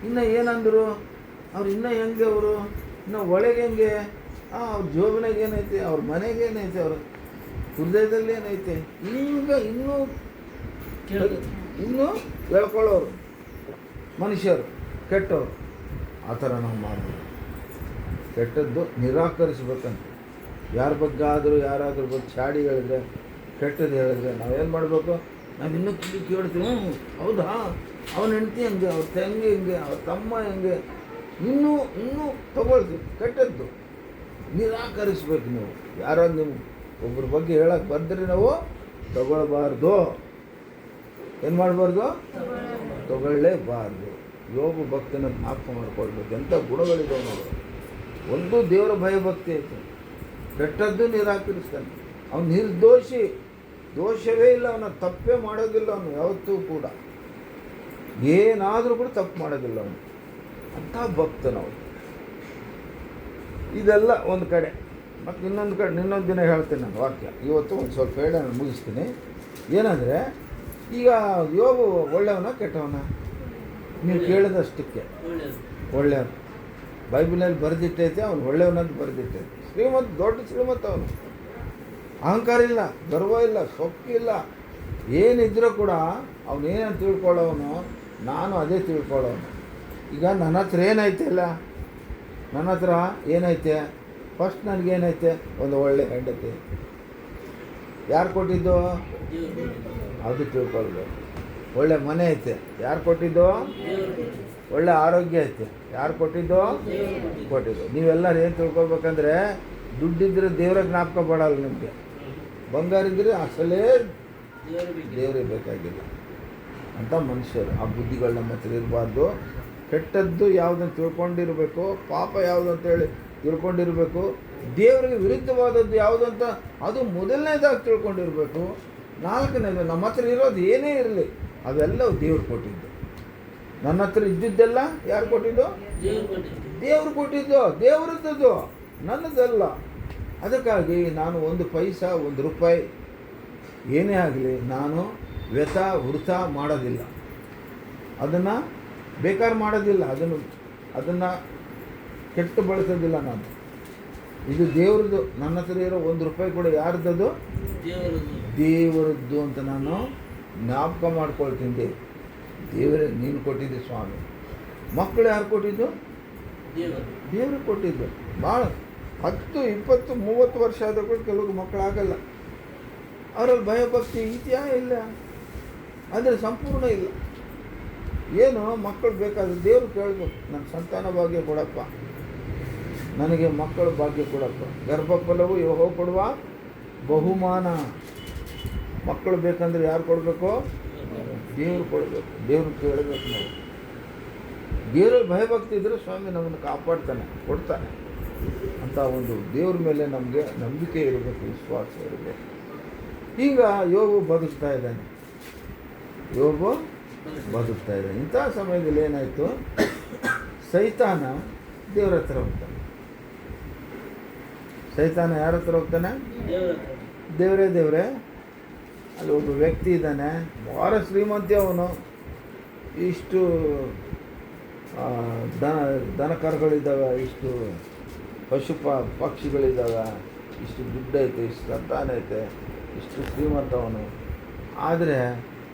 ಇನ್ನೂ ಏನಂದರು ಅವ್ರು, ಇನ್ನೂ ಹೆಂಗೆ ಅವರು, ಇನ್ನೂ ಒಳಗೆ ಹೆಂಗೆ, ಅವ್ರ ಜೋಬಿನಾಗ ಏನೈತೆ, ಅವ್ರ ಮನೆಗೆ ಏನೈತೆ, ಅವ್ರ ಹೃದಯದಲ್ಲಿ ಏನೈತೆ, ಈಗ ಇನ್ನೂ ಹೇಳ್ಕೊಳ್ಳೋರು ಮನುಷ್ಯರು, ಕೆಟ್ಟವರು. ಆ ಥರ ನಾವು ಮಾಡಬೇಕು. ಕೆಟ್ಟದ್ದು ನಿರಾಕರಿಸ್ಬೇಕಂತ. ಯಾರ ಬಗ್ಗೆ ಆದರೂ ಯಾರಾದ್ರ ಬಗ್ಗೆ ಚಾಡಿ ಹೇಳಿದ್ರೆ, ಕೆಟ್ಟದ್ದು ಹೇಳಿದ್ರೆ ನಾವೇನು ಮಾಡಬೇಕು? ನಾವು ಇನ್ನೂ ಕೇಳ್ತೀವಿ, ಹೌದಾ ಅವನ ಹೆಂಡತಿ ಹೆಂಗೆ, ಅವ್ರ ತಂಗಿ ಹೆಂಗೆ, ಅವ್ರ ತಮ್ಮ ಹೆಂಗೆ, ಇನ್ನೂ ತಗೊಳ್ತೀವಿ. ಕೆಟ್ಟದ್ದು ನಿರಾಕರಿಸ್ಬೇಕು. ನೀವು ಯಾರಾದ್ರು ನೀವು ಒಬ್ಬರ ಬಗ್ಗೆ ಹೇಳಕ್ಕೆ ಬಂದರೆ ನಾವು ತಗೊಳ್ಬಾರ್ದು. ಏನು ಮಾಡಬಾರ್ದು? ತಗೊಳ್ಳೇಬಾರ್ದು. ಯೋಗ ಭಕ್ತನ ಜ್ಞಾಪಕ ಮಾಡಿಕೊಡ್ಬೇಕು. ಎಂಥ ಗುಣಗಳಿದೆ ನೋಡಿ. ಒಂದು ದೇವರ ಭಯಭಕ್ತಿ ಐತೆ, ಕೆಟ್ಟದ್ದು ನಿರಾಕರಿಸ್ತಾನೆ. ಅವನು ನಿರ್ದೋಷಿ, ದೋಷವೇ ಇಲ್ಲ, ಅವನ ತಪ್ಪೇ ಮಾಡೋದಿಲ್ಲ. ಅವನು ಯಾವತ್ತೂ ಕೂಡ ಏನಾದರೂ ಕೂಡ ತಪ್ಪು ಮಾಡೋದಿಲ್ಲ ಅವನು. ಅಂಥ ಭಕ್ತನವು. ಇದೆಲ್ಲ ಒಂದು ಕಡೆ. ಮತ್ತು ಇನ್ನೊಂದು ದಿನ ಹೇಳ್ತೀನಿ ನಾನು ವಾಕ್ಯ. ಇವತ್ತು ಒಂದು ಸ್ವಲ್ಪ ಹೇಳಿ ನಾನು ಮುಗಿಸ್ತೀನಿ. ಏನಂದರೆ, ಈಗ ಯೋಬು ಒಳ್ಳೆಯವನ ಕೆಟ್ಟವನ? ನೀವು ಕೇಳಿದಷ್ಟಕ್ಕೆ ಒಳ್ಳೆಯವನು. ಬೈಬಲಲ್ಲಿ ಬರೆದಿಟ್ಟೈತೆ, ಅವನು ಒಳ್ಳೆಯವನಂತ ಬರೆದಿಟ್ಟೈತೆ. ದೊಡ್ಡ ಶ್ರೀಮಂತ ಅವನು. ಅಹಂಕಾರ ಇಲ್ಲ, ಗರ್ವ ಇಲ್ಲ, ಸೊಕ್ಕಿಲ್ಲ, ಏನಿದ್ರೂ ಕೂಡ ಅವನೇನಂತ ತಿಳ್ಕೊಳ್ಳೋನು, ನಾನು ಅದೇ ತಿಳ್ಕೊಳ್ಳೋನು. ಈಗ ನನ್ನ ಹತ್ರ ಏನೈತೆ ಅಲ್ಲ, ನನ್ನ ಹತ್ರ ಏನೈತೆ, ಫಸ್ಟ್ ನನಗೇನೈತೆ, ಒಂದು ಒಳ್ಳೆ ಹೆಂಡತಿ. ಯಾರು ಕೊಟ್ಟಿದ್ದು? ಅದು ತಿಳ್ಕೊಳ್ಬೇಕು. ಒಳ್ಳೆ ಮನೆ ಐತೆ, ಯಾರು ಕೊಟ್ಟಿದ್ದು? ಒಳ್ಳೆ ಆರೋಗ್ಯ ಐತೆ, ಯಾರು ಕೊಟ್ಟಿದ್ದು? ಕೊಟ್ಟಿದ್ದು. ನೀವೆಲ್ಲರೂ ಏನು ತಿಳ್ಕೊಳ್ಬೇಕಂದ್ರೆ, ದುಡ್ಡಿದ್ರೆ ದೇವ್ರ ಜ್ಞಾಪಕ ಪಡಲ್ಲ ನಿಮಗೆ. ಬಂಗಾರ ಇದ್ದರೆ ಅಸಲೇ ದೇವ್ರಿಗೆ ಬೇಕಾಗಿಲ್ಲ ಅಂತ ಮನುಷ್ಯರು. ಆ ಬುದ್ಧಿಗಳು ನಮ್ಮ ಹತ್ರ ಇರಬಾರ್ದು. ಕೆಟ್ಟದ್ದು ಯಾವುದನ್ನು ತಿಳ್ಕೊಂಡಿರಬೇಕು, ಪಾಪ ಯಾವುದು ಅಂತೇಳಿ ತಿಳ್ಕೊಂಡಿರಬೇಕು, ದೇವರಿಗೆ ವಿರುದ್ಧವಾದದ್ದು ಯಾವುದು ಅಂತ ಅದು ಮೊದಲನೇದಾಗಿ ತಿಳ್ಕೊಂಡಿರಬೇಕು. ನಾಲ್ಕನೇದು, ನಮ್ಮ ಹತ್ರ ಇರೋದು ಏನೇ ಇರಲಿ ಅವೆಲ್ಲವೂ ದೇವ್ರು ಕೊಟ್ಟಿದ್ದು. ನನ್ನ ಹತ್ರ ಇದ್ದಿದ್ದೆಲ್ಲ ಯಾರು ಕೊಟ್ಟಿದ್ದು? ದೇವ್ರು ಕೊಟ್ಟಿದ್ದು, ದೇವ್ರದ್ದು, ನನ್ನದಲ್ಲ. ಅದಕ್ಕಾಗಿ ನಾನು ಒಂದು ಪೈಸಾ, ಒಂದು ರೂಪಾಯಿ ಏನೇ ಆಗಲಿ ನಾನು ವೃಥ ಮಾಡೋದಿಲ್ಲ, ಅದನ್ನು ಬೇಕಾದ್ರೆ ಮಾಡೋದಿಲ್ಲ, ಅದನ್ನು ಕೆಟ್ಟು ಬಳಸೋದಿಲ್ಲ ನಾನು. ಇದು ದೇವ್ರದ್ದು. ನನ್ನ ಹತ್ರ ಇರೋ ಒಂದು ರೂಪಾಯಿ ಕೂಡ ಯಾರ್ದದು? ದೇವರದ್ದು ಅಂತ ನಾನು ಜ್ಞಾಪಕ ಮಾಡ್ಕೊಳ್ತೀನಿ. ದೇವರೇ ನೀನು ಕೊಟ್ಟಿದ್ದೆ ಸ್ವಾಮಿ. ಮಕ್ಕಳು ಯಾರು ಕೊಟ್ಟಿದ್ದು? ದೇವ್ರಿಗೆ ಕೊಟ್ಟಿದ್ದು. ಭಾಳ 10, 20, 30 ವರ್ಷ ಆದರೂ ಕೂಡ ಕೆಲವು ಮಕ್ಕಳಾಗಲ್ಲ. ಅವರಲ್ಲಿ ಭಯಭಕ್ತಿ ಇದೆಯಾ? ಇಲ್ಲ. ಅಂದರೆ ಸಂಪೂರ್ಣ ಇಲ್ಲ. ಏನು ಮಕ್ಕಳು ಬೇಕಾದ್ರೆ ದೇವ್ರು ಕೇಳಬೇಕು, ನನ್ನ ಸಂತಾನ ಭಾಗ್ಯ ಕೊಡಪ್ಪ, ನನಗೆ ಮಕ್ಕಳ ಭಾಗ್ಯ ಕೊಡಪ್ಪ. ಗರ್ಭಫಲವು ಯೆಹೋವ ಕೊಡುವ ಬಹುಮಾನ. ಮಕ್ಕಳು ಬೇಕಂದ್ರೆ ಯಾರು ಕೊಡಬೇಕು? ದೇವ್ರು ಕೊಡಬೇಕು. ದೇವ್ರು ಕೇಳಬೇಕು. ನಾವು ದೇವರಲ್ಲಿ ಭಯಭಕ್ತಿ ಇದ್ದರೆ ಸ್ವಾಮಿ ನಮ್ಮನ್ನು ಕಾಪಾಡ್ತಾನೆ, ಕೊಡ್ತಾನೆ ಅಂತ ಒಂದು ದೇವ್ರ ಮೇಲೆ ನಮಗೆ ನಂಬಿಕೆ ಇರಬೇಕು, ವಿಶ್ವಾಸ ಇರಬೇಕು. ಈಗ ಯೋಬು ಬದುಕ್ತಾ ಇದ್ದಾನೆ. ಇಂಥ ಸಮಯದಲ್ಲಿ ಏನಾಯಿತು? ಸೈತಾನ ದೇವ್ರ ಹತ್ರ ಹೋಗ್ತಾನೆ. ಸೈತಾನ ಯಾರ ಹತ್ರ ಹೋಗ್ತಾನೆ? ದೇವರೇ ಅಲ್ಲಿ ಒಬ್ಬ ವ್ಯಕ್ತಿ ಇದ್ದಾನೆ, ಭಾಳ ಶ್ರೀಮಂತಿ ಅವನು. ಇಷ್ಟು ದನ ಕರುಗಳಿದ್ದಾವೆ, ಇಷ್ಟು ಪಕ್ಷಿಗಳಿದ್ದಾವೆ, ಇಷ್ಟು ದುಡ್ಡು ಐತೆ, ಇಷ್ಟು ಸಂತಾನ ಐತೆ, ಇಷ್ಟು ಶ್ರೀಮಂತ ಅವನು. ಆದರೆ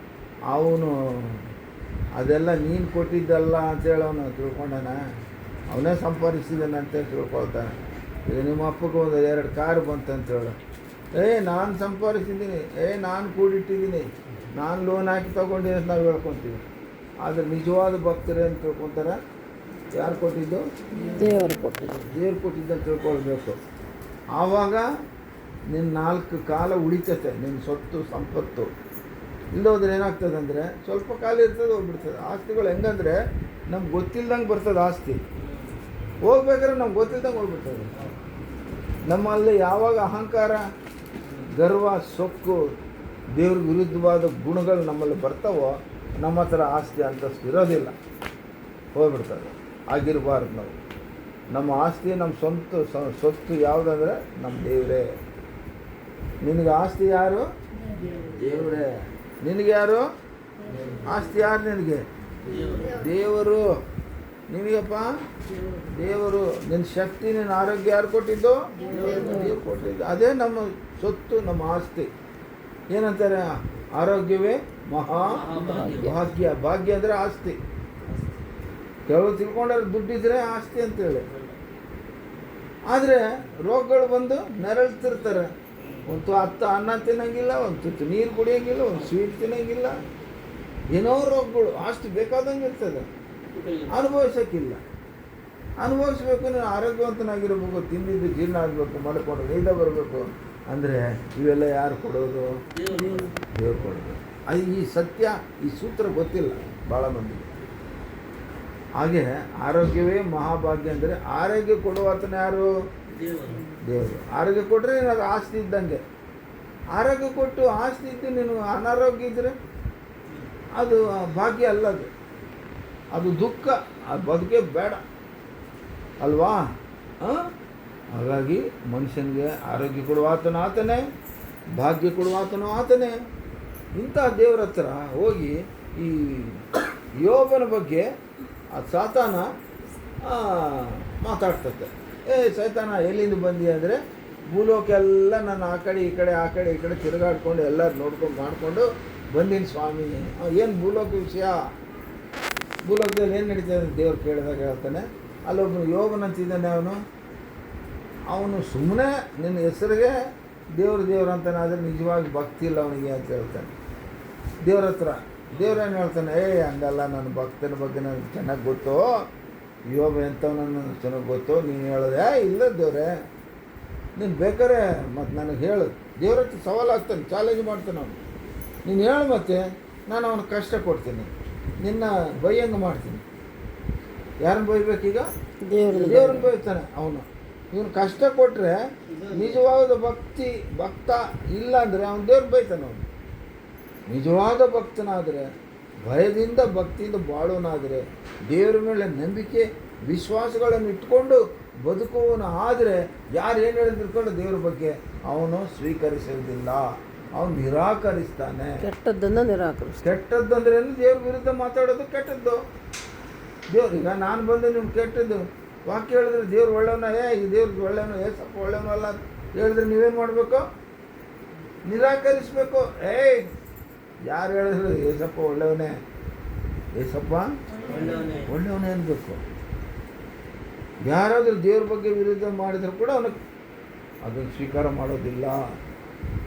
ಅವನು ಅದೆಲ್ಲ ನೀನು ಕೊಟ್ಟಿದ್ದಲ್ಲ ಅಂತೇಳಿ ಅವನು ತಿಳ್ಕೊಂಡಾನ. ಅವನೇ ಸಂಪಾದಿಸಿದ್ದಾನೆ ಅಂತೇಳಿ ತಿಳ್ಕೊಳ್ತಾನೆ. ಈಗ ನಿಮ್ಮ ಅಪ್ಪಗೆ ಒಂದು 2 ಕಾರು ಬಂತಂತೇಳು, ನಾನು ಸಂಪಾದಿಸಿದ್ದೀನಿ, ನಾನು ಕೂಡಿಟ್ಟಿದ್ದೀನಿ, ನಾನು ಲೋನ್ ಹಾಕಿ ತೊಗೊಂಡಿನಿ ಅಂತ ನಾವು ಹೇಳ್ಕೊತೀವಿ. ಆದರೆ ನಿಜವಾದ ಭಕ್ತರೇ ಅಂತ ತಿಳ್ಕೊತಾರೆ, ಯಾರು ಕೊಟ್ಟಿದ್ದು? ದೇವರು ಕೊಟ್ಟಿದ್ದು. ದೇವ್ರು ಕೊಟ್ಟಿದ್ದಂತ ತಿಳ್ಕೊಳ್ಬೇಕು. ಆವಾಗ ನಿನ್ನ 4 ಕಾಲ ಉಳಿತತೆ, ನಿನ್ನ ಸೊತ್ತು ಸಂಪತ್ತು. ಇಲ್ಲೋದ್ರೆ ಏನಾಗ್ತದೆ ಅಂದರೆ ಸ್ವಲ್ಪ ಕಾಲ ಇರ್ತದೆ, ಹೋಗ್ಬಿಡ್ತದೆ. ಆಸ್ತಿಗಳು ಹೆಂಗಂದರೆ ನಮ್ಗೆ ಗೊತ್ತಿಲ್ದಂಗೆ ಬರ್ತದೆ ಆಸ್ತಿ. ಹೋಗ್ಬೇಕಾದ್ರೆ ನಮ್ಗೆ ಗೊತ್ತಿಲ್ದಂಗೆ ಹೋಗ್ಬಿಡ್ತದೆ. ನಮ್ಮಲ್ಲಿ ಯಾವಾಗ ಅಹಂಕಾರ, ಗರ್ವ, ಸೊಕ್ಕು, ದೇವ್ರಿಗೆ ವಿರುದ್ಧವಾದ ಗುಣಗಳು ನಮ್ಮಲ್ಲಿ ಬರ್ತಾವೋ ನಮ್ಮ ಹತ್ರ ಆಸ್ತಿ ಅಂತಸ್ತು ಇರೋದಿಲ್ಲ, ಹೋಗ್ಬಿಡ್ತದೆ. ಆಗಿರಬಾರ್ದು ನಾವು. ನಮ್ಮ ಆಸ್ತಿ, ನಮ್ಮ ಸೊತ್ತು ಯಾವುದಂದ್ರೆ ನಮ್ಮ ದೇವರೇ. ನಿನಗೆ ಆಸ್ತಿ ಯಾರು? ದೇವರೇ. ನಿನಗೆ ಯಾರು ಆಸ್ತಿ? ಯಾರು ನಿನಗೆ? ದೇವರು. ನಿನಗಪ್ಪ ದೇವರು. ನಿನ್ನ ಶಕ್ತಿ, ನಿನ್ನ ಆರೋಗ್ಯ ಯಾರು ಕೊಟ್ಟಿದ್ದು? ದೇವ್ರು ಕೊಟ್ಟಿದ್ದು. ಅದೇ ನಮ್ಮ ಸೊತ್ತು, ನಮ್ಮ ಆಸ್ತಿ. ಏನಂತಾರೆ? ಆರೋಗ್ಯವೇ ಮಹಾ ಭಾಗ್ಯ. ಭಾಗ್ಯ ಅಂದರೆ ಆಸ್ತಿ. ಕೆಲವು ತಿಳ್ಕೊಂಡ್ರೆ ದುಡ್ಡಿದ್ರೆ ಆಸ್ತಿ ಅಂತೇಳಿ. ಆದರೆ ರೋಗಗಳು ಬಂದು ನೆರಳ್ತಿರ್ತಾರೆ. ಒಂದು 10 ಅನ್ನ ತಿನ್ನೋಂಗಿಲ್ಲ, ಒಂದು ತುತ್ತು ನೀರು ಕುಡಿಯೋಂಗಿಲ್ಲ, ಒಂದು ಸ್ವೀಟ್ ತಿನ್ನೋಂಗಿಲ್ಲ, ಏನೋ ರೋಗಗಳು. ಆಸ್ತಿ ಬೇಕಾದಂಗೆ ಇರ್ತದೆ, ಅನುಭವಿಸೋಕ್ಕಿಲ್ಲ. ಅನುಭವಿಸ್ಬೇಕು, ನಾನು ಆರೋಗ್ಯವಂತನಾಗಿರ್ಬೇಕು, ತಿಂದಿದ್ದು ಜೀರ್ಣ ಆಗಬೇಕು, ಮಾಡಿಕೊಂಡು ನೀದ ಬರಬೇಕು ಅಂದರೆ ಇವೆಲ್ಲ ಯಾರು ಕೊಡೋದು? ದೇವ್ರು ಕೊಡೋದು. ಅದು ಈ ಸತ್ಯ, ಈ ಸೂತ್ರ ಗೊತ್ತಿಲ್ಲ ಭಾಳ ಮಂದಿಗೆ. ಹಾಗೆ ಆರೋಗ್ಯವೇ ಮಹಾಭಾಗ್ಯ ಅಂದರೆ ಆರೋಗ್ಯ ಕೊಡುವಾತನ ಯಾರು? ದೇವರು. ಆರೋಗ್ಯ ಕೊಟ್ಟರೆ ನೀನು ಅದು ಆಸ್ತಿ ಇದ್ದಂಗೆ. ಆರೋಗ್ಯ ಕೊಟ್ಟು ಆಸ್ತಿ ಇದ್ದು ನೀನು ಅನಾರೋಗ್ಯ ಇದ್ದರೆ ಅದು ಭಾಗ್ಯ ಅಲ್ಲ, ಅದು ದುಃಖ. ಆ ಬದುಕೆ ಬೇಡ ಅಲ್ವಾ? ಹಾಗಾಗಿ ಮನುಷ್ಯನಿಗೆ ಆರೋಗ್ಯ ಕೊಡುವಾತನು ಆತನೇ, ಭಾಗ್ಯ ಕೊಡುವಾತನು ಆತನೇ. ಇಂಥ ದೇವ್ರ ಹತ್ರ ಹೋಗಿ ಈ ಯೋಬನ ಬಗ್ಗೆ ಆ ಸಾತಾನ ಮಾತಾಡ್ತದೆ. ಸೈತಾನ ಎಲ್ಲಿಂದ ಬಂದಿ ಅಂದರೆ ಭೂಲೋಕೆಲ್ಲ ನಾನು ಆ ಕಡೆ ಈ ಕಡೆ ತಿರುಗಾಡ್ಕೊಂಡು ಎಲ್ಲರೂ ನೋಡ್ಕೊಂಡು ಮಾಡಿಕೊಂಡು ಬಂದೀನಿ ಸ್ವಾಮಿ. ಏನು ಭೂಲೋಕ ವಿಷಯ, ಭೂಲೋಕದಲ್ಲಿ ಏನು ನಡೀತದೆ ದೇವ್ರು ಕೇಳಿದಾಗ ಹೇಳ್ತಾನೆ. ಅಲ್ಲೊಬ್ಬನು ಯೋಗನಂತಿದ್ದಾನೆ, ಅವನು ಸುಮ್ಮನೆ ನಿನ್ನ ಹೆಸರಿಗೆ ದೇವ್ರು ಅಂತಾನೆ, ಆದರೆ ನಿಜವಾಗಿ ಭಕ್ತಿ ಇಲ್ಲ ಅವನಿಗೆ ಅಂತ ಹೇಳ್ತಾನೆ. ದೇವ್ರ ಹತ್ರ ದೇವ್ರೇನು ಹೇಳ್ತಾನೆ, ಹಂಗಲ್ಲ, ನನ್ನ ಭಕ್ತನ ಬಗ್ಗೆ ನನಗೆ ಚೆನ್ನಾಗಿ ಗೊತ್ತು, ಯೋಗ ಎಂಥವ್ ನನಗೆ ಚೆನ್ನಾಗಿ ಗೊತ್ತು, ನೀನು ಹೇಳಿದೆ ಇಲ್ಲ ದೇವ್ರೆ, ನೀನು ಬೇಕಾರೆ ಮತ್ತು ನನಗೆ ಹೇಳು. ದೇವ್ರ ಹತ್ರ ಸವಾಲಾಗ್ತಾನೆ, ಚಾಲೆಂಜ್ ಮಾಡ್ತಾನೆ ಅವನು. ನೀನು ಹೇಳು ಮತ್ತೆ ನಾನು ಅವನಿಗೆ ಕಷ್ಟ ಕೊಡ್ತೀನಿ, ನಿನ್ನ ಬೈಯಂಗೆ ಮಾಡ್ತೀನಿ. ಯಾರನ್ನು ಬೈಬೇಕೀಗ? ದೇವ್ರನ್ನ ಬೈತಾನೆ ಅವನು. ಇವನು ಕಷ್ಟ ಕೊಟ್ಟರೆ ನಿಜವಾದ ಭಕ್ತ ಇಲ್ಲ ಅಂದರೆ ಅವನು ದೇವ್ರು ಬೈತಾನೆ. ಅವನು ನಿಜವಾದ ಭಕ್ತನಾದರೆ, ಭಯದಿಂದ ಭಕ್ತಿಯಿಂದ ಬಾಳೋನಾದರೆ, ದೇವರ ಮೇಲೆ ನಂಬಿಕೆ ವಿಶ್ವಾಸಗಳನ್ನು ಇಟ್ಕೊಂಡು ಬದುಕುವವನು ಆದರೆ, ಯಾರು ಏನು ಹೇಳಿದ್ರು ದೇವ್ರ ಬಗ್ಗೆ ಅವನು ಸ್ವೀಕರಿಸುವುದಿಲ್ಲ, ಅವನು ನಿರಾಕರಿಸ್ತಾನೆ. ಕೆಟ್ಟದ್ದಂದ್ರೆ ದೇವ್ರ ವಿರುದ್ಧ ಮಾತಾಡೋದು ಕೆಟ್ಟದ್ದು. ದೇವ್ರೀಗ ನಾನು ಬಂದು ನಿಮ್ಗೆ ಕೆಟ್ಟದ್ದು ವಾಕ್ಯ ಹೇಳಿದ್ರೆ ದೇವ್ರು ಒಳ್ಳೆಯವನ, ಈ ದೇವ್ರಿಗೆ ಒಳ್ಳೆಯವನು, ಸ್ವಲ್ಪ ಒಳ್ಳೆಯವನಲ್ಲ ಅಂತ ಹೇಳಿದ್ರೆ ನೀವೇನು ಮಾಡಬೇಕು? ನಿರಾಕರಿಸ್ಬೇಕು. ಯಾರು ಹೇಳಿದ್ರು ಏಸಪ್ಪ ಒಳ್ಳೆಯವನೇ, ಏಸಪ್ಪ ಒಳ್ಳೆಯವನೇ ಅನ್ಬೇಕು. ಯಾರಾದರೂ ದೇವ್ರ ಬಗ್ಗೆ ವಿರುದ್ಧ ಮಾಡಿದರೂ ಕೂಡ ಅದನ್ನು ಸ್ವೀಕಾರ ಮಾಡೋದಿಲ್ಲ,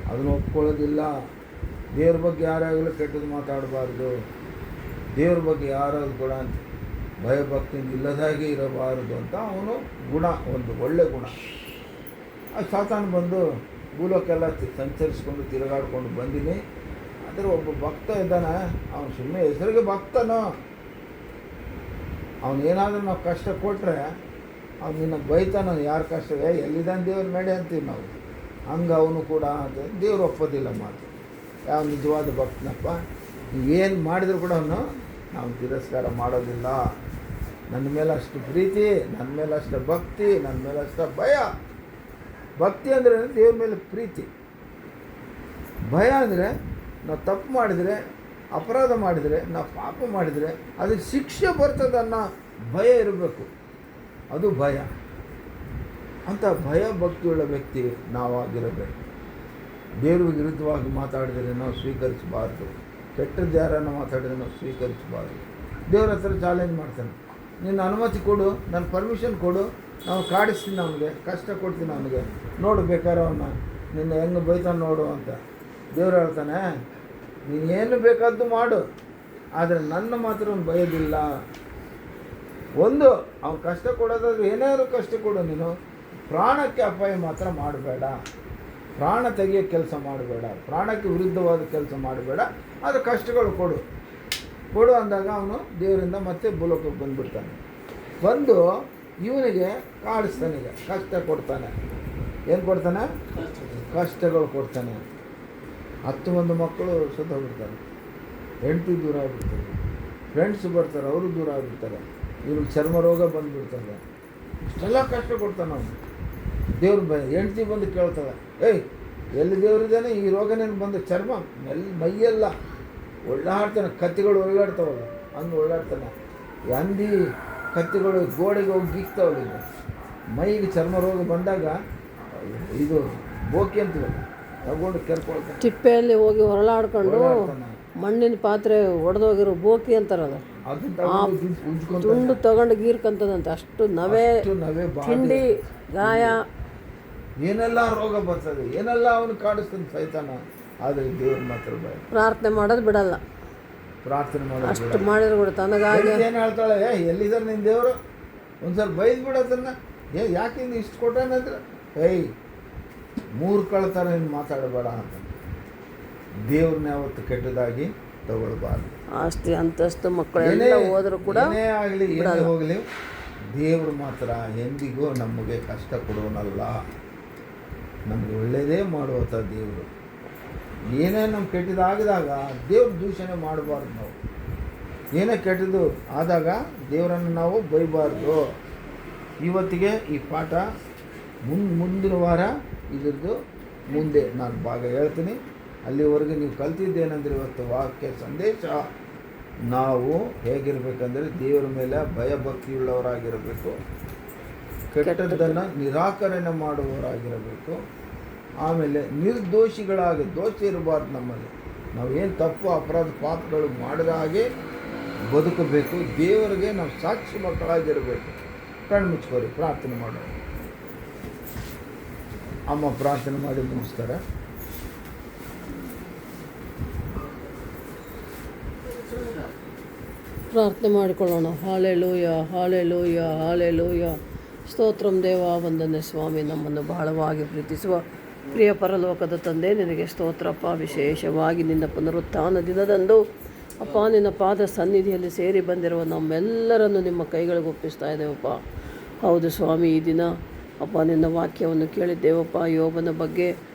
ಅದನ್ನು ಒಪ್ಕೊಳ್ಳೋದಿಲ್ಲ. ದೇವ್ರ ಬಗ್ಗೆ ಯಾರಾಗಲೂ ಕೆಟ್ಟದ್ದು ಮಾತಾಡಬಾರ್ದು, ದೇವ್ರ ಬಗ್ಗೆ ಯಾರಾದರೂ ಕೂಡ ಭಯಭಕ್ತಿಯಿಂದ ಇಲ್ಲದಾಗೆ ಇರಬಾರದು ಅಂತ ಅವನು ಗುಣ, ಒಂದು ಒಳ್ಳೆ ಗುಣ. ಆ ಸಾತಾನು ಬಂದು ಭೂಲೋಕೆಲ್ಲ ಸಂಚರಿಸ್ಕೊಂಡು ತಿರುಗಾಡ್ಕೊಂಡು ಬಂದೀನಿ. ಆದರೆ ಒಬ್ಬ ಭಕ್ತ ಇದ್ದಾನೆ, ಅವನು ಸುಮ್ಮನೆ ಹೆಸರಿಗೆ ಭಕ್ತನೋ, ಅವನೇನಾದರೂ ನಾವು ಕಷ್ಟ ಕೊಟ್ಟರೆ ಅವ್ನು ನಿನ್ನ ಬೈತಾನ. ಯಾರು ಕಷ್ಟವೇ ಎಲ್ಲಿದ್ದಾನೆ ದೇವ್ರ ನಡೆ ಅಂತೀವಿ ನಾವು. ಹಂಗೆ ಅವನು ಕೂಡ ಅಂತ ದೇವ್ರು ಒಪ್ಪೋದಿಲ್ಲ ಮಾತು. ಯಾವ ನಿಜವಾದ ಭಕ್ತನಪ್ಪ, ಏನು ಮಾಡಿದ್ರು ಕೂಡ ಅವನು ನಾವು ತಿರಸ್ಕಾರ ಮಾಡೋದಿಲ್ಲ. ನನ್ನ ಮೇಲೆ ಅಷ್ಟು ಪ್ರೀತಿ, ನನ್ನ ಮೇಲೆ ಅಷ್ಟು ಭಕ್ತಿ, ನನ್ನ ಮೇಲೆ ಅಷ್ಟು ಭಯ. ಭಕ್ತಿ ಅಂದರೆ ದೇವ್ರ ಮೇಲೆ ಪ್ರೀತಿ, ಭಯ ಅಂದರೆ ನಾವು ತಪ್ಪು ಮಾಡಿದರೆ, ಅಪರಾಧ ಮಾಡಿದರೆ, ನಾವು ಪಾಪ ಮಾಡಿದರೆ ಅದಕ್ಕೆ ಶಿಕ್ಷೆ ಬರ್ತದನ್ನೋ ಭಯ ಇರಬೇಕು. ಅದು ಭಯ. ಅಂಥ ಭಯ ಭಕ್ತಿಯುಳ್ಳ ವ್ಯಕ್ತಿ ನಾವಾಗಿರಬೇಕು. ದೇವ್ರ ವಿರುದ್ಧವಾಗಿ ಮಾತಾಡಿದರೆ ನಾವು ಸ್ವೀಕರಿಸಬಾರ್ದು, ಕೆಟ್ಟದ್ದು ಯಾರನ್ನು ಮಾತಾಡಿದರೆ ನಾವು ಸ್ವೀಕರಿಸಬಾರ್ದು. ದೇವ್ರ ಹತ್ರ ಚಾಲೆಂಜ್ ಮಾಡ್ತಾನೆ, ನಿನ್ನ ಅನುಮತಿ ಕೊಡು, ನನ್ನ ಪರ್ಮಿಷನ್ ಕೊಡು, ನಾವು ಕಾಡಿಸ್ತೀನಿ, ಅವನಿಗೆ ಕಷ್ಟ ಕೊಡ್ತೀನಿ, ಅವನಿಗೆ ನೋಡು ಬೇಕಾದ್ರೆ ಅವನ್ನ ನಿನ್ನ ಹೆಂಗೆ ಬೈತಾನೆ ನೋಡು ಅಂತ. ದೇವ್ರು ಹೇಳ್ತಾನೆ, ನೀನೇನು ಬೇಕಾದ್ದು ಮಾಡು, ಆದರೆ ನನ್ನ ಮಾತ್ರ ಅವ್ನು ಬಯೋದಿಲ್ಲ. ಒಂದು ಅವ್ನು ಕಷ್ಟ ಕೊಡೋದಾದ್ರೆ ಏನಾದರೂ ಕಷ್ಟ ಕೊಡು, ನೀನು ಪ್ರಾಣಕ್ಕೆ ಅಪಾಯ ಮಾತ್ರ ಮಾಡಬೇಡ, ಪ್ರಾಣ ತೆಗೆಯೋ ಕೆಲಸ ಮಾಡಬೇಡ, ಪ್ರಾಣಕ್ಕೆ ವಿರುದ್ಧವಾದ ಕೆಲಸ ಮಾಡಬೇಡ, ಆದರೆ ಕಷ್ಟಗಳು ಕೊಡು ಅಂದಾಗ ಅವನು ದೇವರಿಂದ ಮತ್ತೆ ಭೂಲೋಕಕ್ಕೆ ಬಂದುಬಿಡ್ತಾನೆ. ಬಂದು ಇವನಿಗೆ ಕಾಡಿಸ್ತಾನೆ, ಈಗ ಕಷ್ಟ ಕೊಡ್ತಾನೆ. ಏನು ಕೊಡ್ತಾನೆ? ಕಷ್ಟಗಳು ಕೊಡ್ತಾನೆ. 10 ಮಂದಿ ಮಕ್ಕಳು ಸುತ್ತೋಗ್ಬಿಡ್ತಾರೆ, ಹೆಂಡತಿ ದೂರ ಆಗಿಬಿಡ್ತಾರೆ, ಫ್ರೆಂಡ್ಸ್ ಬರ್ತಾರೆ, ಅವರು ದೂರ ಆಗಿಬಿಡ್ತಾರೆ, ಇವ್ರಿಗೆ ಚರ್ಮ ರೋಗ ಬಂದುಬಿಡ್ತಾರೆ. ಇಷ್ಟೆಲ್ಲ ಕಷ್ಟ ಕೊಡ್ತಾನೆ ಅವನು. ದೇವ್ರ ಹೆಂಡ್ತಿ ಬಂದು ಕೇಳ್ತಾಳೆ, ಎಲ್ಲಿ ದೇವ್ರಿದ್ದಾನೆ, ಈ ರೋಗನೇನು ಬಂದು ಚರ್ಮ ಮೈಯೆಲ್ಲ ಒಳ್ಳಾಡ್ತಾನೆ, ಕತ್ತಿಗಳು ಒಳ್ಳಾಡ್ತಾವಲ್ಲ ಹಂಗೆ ಒಳ್ಳಾಡ್ತಾನೆ. ಹಂದಿ ಕತ್ತಿಗಳು ಗೋಡೆಗೆ ಹೋಗಿ ಗೀಕ್ತಾವಲ್ಲ, ಈಗ ಮೈಗೆ ಚರ್ಮ ರೋಗ ಬಂದಾಗ ಇದು ಬೋಕಿ ಅಂತೀವಲ್ಲ ತಗೊಂಡು ಕೆರ್ಕೊಳ್ತಾನೆ, ತಿಪ್ಪೆಯಲ್ಲಿ ಹೋಗಿ ಹೊರಳಾಡ್ಕೊಂಡು ಮಣ್ಣಿನ ಪಾತ್ರೆ ಒಡೆದೋಗಿರೋ ಬೋಕಿ ಅಂತಾರಲ್ಲ, ತುಂಡು ತಗೊಂಡು ಗೀರ್ಕಂತದಂತೆ. ಅಷ್ಟು ನವೆ ತಿಂಡಿ ಗಾಯ, ಏನೆಲ್ಲ ರೋಗ ಬರ್ತದೆ, ಏನೆಲ್ಲ ಅವನು ಕಾಡಿಸ್ತಾನೆ ಸೈತಾನ. ಆದರೆ ದೇವ್ರ ಮಾತ್ರ ಪ್ರಾರ್ಥನೆ ಮಾಡೋದು ಬಿಡಲ್ಲ, ಪ್ರಾರ್ಥನೆ ಮಾಡೋದು ಅಷ್ಟು ಮಾಡಿದ್ರು ಕೂಡ ತನಗಾಗಿ ಏನು ಹೇಳ್ತಾಳೆ, ಎಲ್ಲಿದ್ದಾರೆ ನಿನ್ನ ದೇವರು, ಒಂದು ಸ್ವಲ್ಪ ಬೈದು ಬಿಡೋದನ್ನ, ಯಾಕೆ ಹಿಂಗೆ ಇಷ್ಟು ಕೊಟ್ಟಾನಂದ್ರೆ, 3 ಕಳ್ತಾನೆ ನೀನು ಮಾತಾಡಬೇಡ ಅಂತ. ದೇವ್ರನ್ನ ಯಾವತ್ತು ಕೆಟ್ಟದಾಗಿ ತಗೊಳ್ಬಾರ್ದು. ಆಸ್ತಿ ಅಂತಸ್ತು ಮಕ್ಕಳೆಲ್ಲ ಹೋದರೂ ಕೂಡ ಏನೇ ಆಗಲಿ ಏನೇ ಹೋಗಲಿ, ದೇವರು ಮಾತ್ರ ಎಂದಿಗೂ ನಮಗೆ ಕಷ್ಟ ಕೊಡೋನಲ್ಲ, ನಮಗೆ ಒಳ್ಳೆಯದೇ ಮಾಡುವಂಥ ದೇವರು. ಏನೇ ನಮ್ಮ ಕೆಟ್ಟದಾಗಿದಾಗ ದೇವ್ರ ದೂಷಣೆ ಮಾಡಬಾರ್ದು. ನಾವು ಏನೇ ಕೆಟ್ಟದ್ದು ಆದಾಗ ದೇವರನ್ನು ನಾವು ಬೈಬಾರ್ದು. ಇವತ್ತಿಗೆ ಈ ಪಾಠ ಮುಂದಿನ ವಾರ ಇದ್ರದ್ದು ಮುಂದೆ ನಾನು ಭಾಗ ಹೇಳ್ತೀನಿ. ಅಲ್ಲಿವರೆಗೆ ನೀವು ಕಲ್ತಿದ್ದೇನೆಂದರೆ, ಇವತ್ತು ವಾಕ್ಯ ಸಂದೇಶ ನಾವು ಹೇಗಿರಬೇಕಂದ್ರೆ ದೇವರ ಮೇಲೆ ಭಯಭಕ್ತಿಯುಳ್ಳವರಾಗಿರಬೇಕು. ಕೆಟ್ಟದ್ದನ್ನು ನಿರಾಕರಣೆ ಮಾಡುವವರಾಗಿರಬೇಕು. ಆಮೇಲೆ ನಿರ್ದೋಷಿಗಳಾಗಿ, ದೋಷ ಇರಬಾರ್ದು ನಮ್ಮಲ್ಲಿ. ನಾವೇನು ತಪ್ಪು ಅಪರಾಧ ಪಾಪಗಳು ಮಾಡಿದ ಹಾಗೆ ಬದುಕಬೇಕು. ದೇವರಿಗೆ ನಾವು ಸಾಕ್ಷಿ ಮಕ್ಕಳಾಗಿರಬೇಕು. ಕಣ್ಣು ಮುಚ್ಕೋರಿ, ಪ್ರಾರ್ಥನೆ ಮಾಡೋಣ. ಅಮ್ಮ ಪ್ರಾರ್ಥನೆ ಮಾಡಿ ನಮಸ್ಕಾರ. ಪ್ರಾರ್ಥನೆ ಮಾಡಿಕೊಳ್ಳೋಣ. Hallelujah, hallelujah, hallelujah. ಸ್ತೋತ್ರಂ ದೇವ, ವಂದನೆ ಸ್ವಾಮಿ. ನಮ್ಮನ್ನು ಬಹಳವಾಗಿ ಪ್ರೀತಿಸುವ ಪ್ರಿಯ ಪರಲೋಕದ ತಂದೆ, ನಿನಗೆ ಸ್ತೋತ್ರಪ್ಪ. ವಿಶೇಷವಾಗಿ ನಿನ್ನ ಪುನರುತ್ಥಾನ ದಿನದಂದು ಅಪ್ಪ, ನಿನ್ನ ಪಾದ ಸನ್ನಿಧಿಯಲ್ಲಿ ಸೇರಿ ಬಂದಿರುವ ನಮ್ಮೆಲ್ಲರನ್ನು ನಿಮ್ಮ ಕೈಗಳಿಗೆ ಒಪ್ಪಿಸ್ತಾ ಇದ್ದೇವಪ್ಪ. ಹೌದು ಸ್ವಾಮಿ, ಈ ದಿನ ಅಪ್ಪ ನಿನ್ನ ವಾಕ್ಯವನ್ನು ಕೇಳಿದ್ದೇವಪ್ಪ ಯೋಬನ ಬಗ್ಗೆ.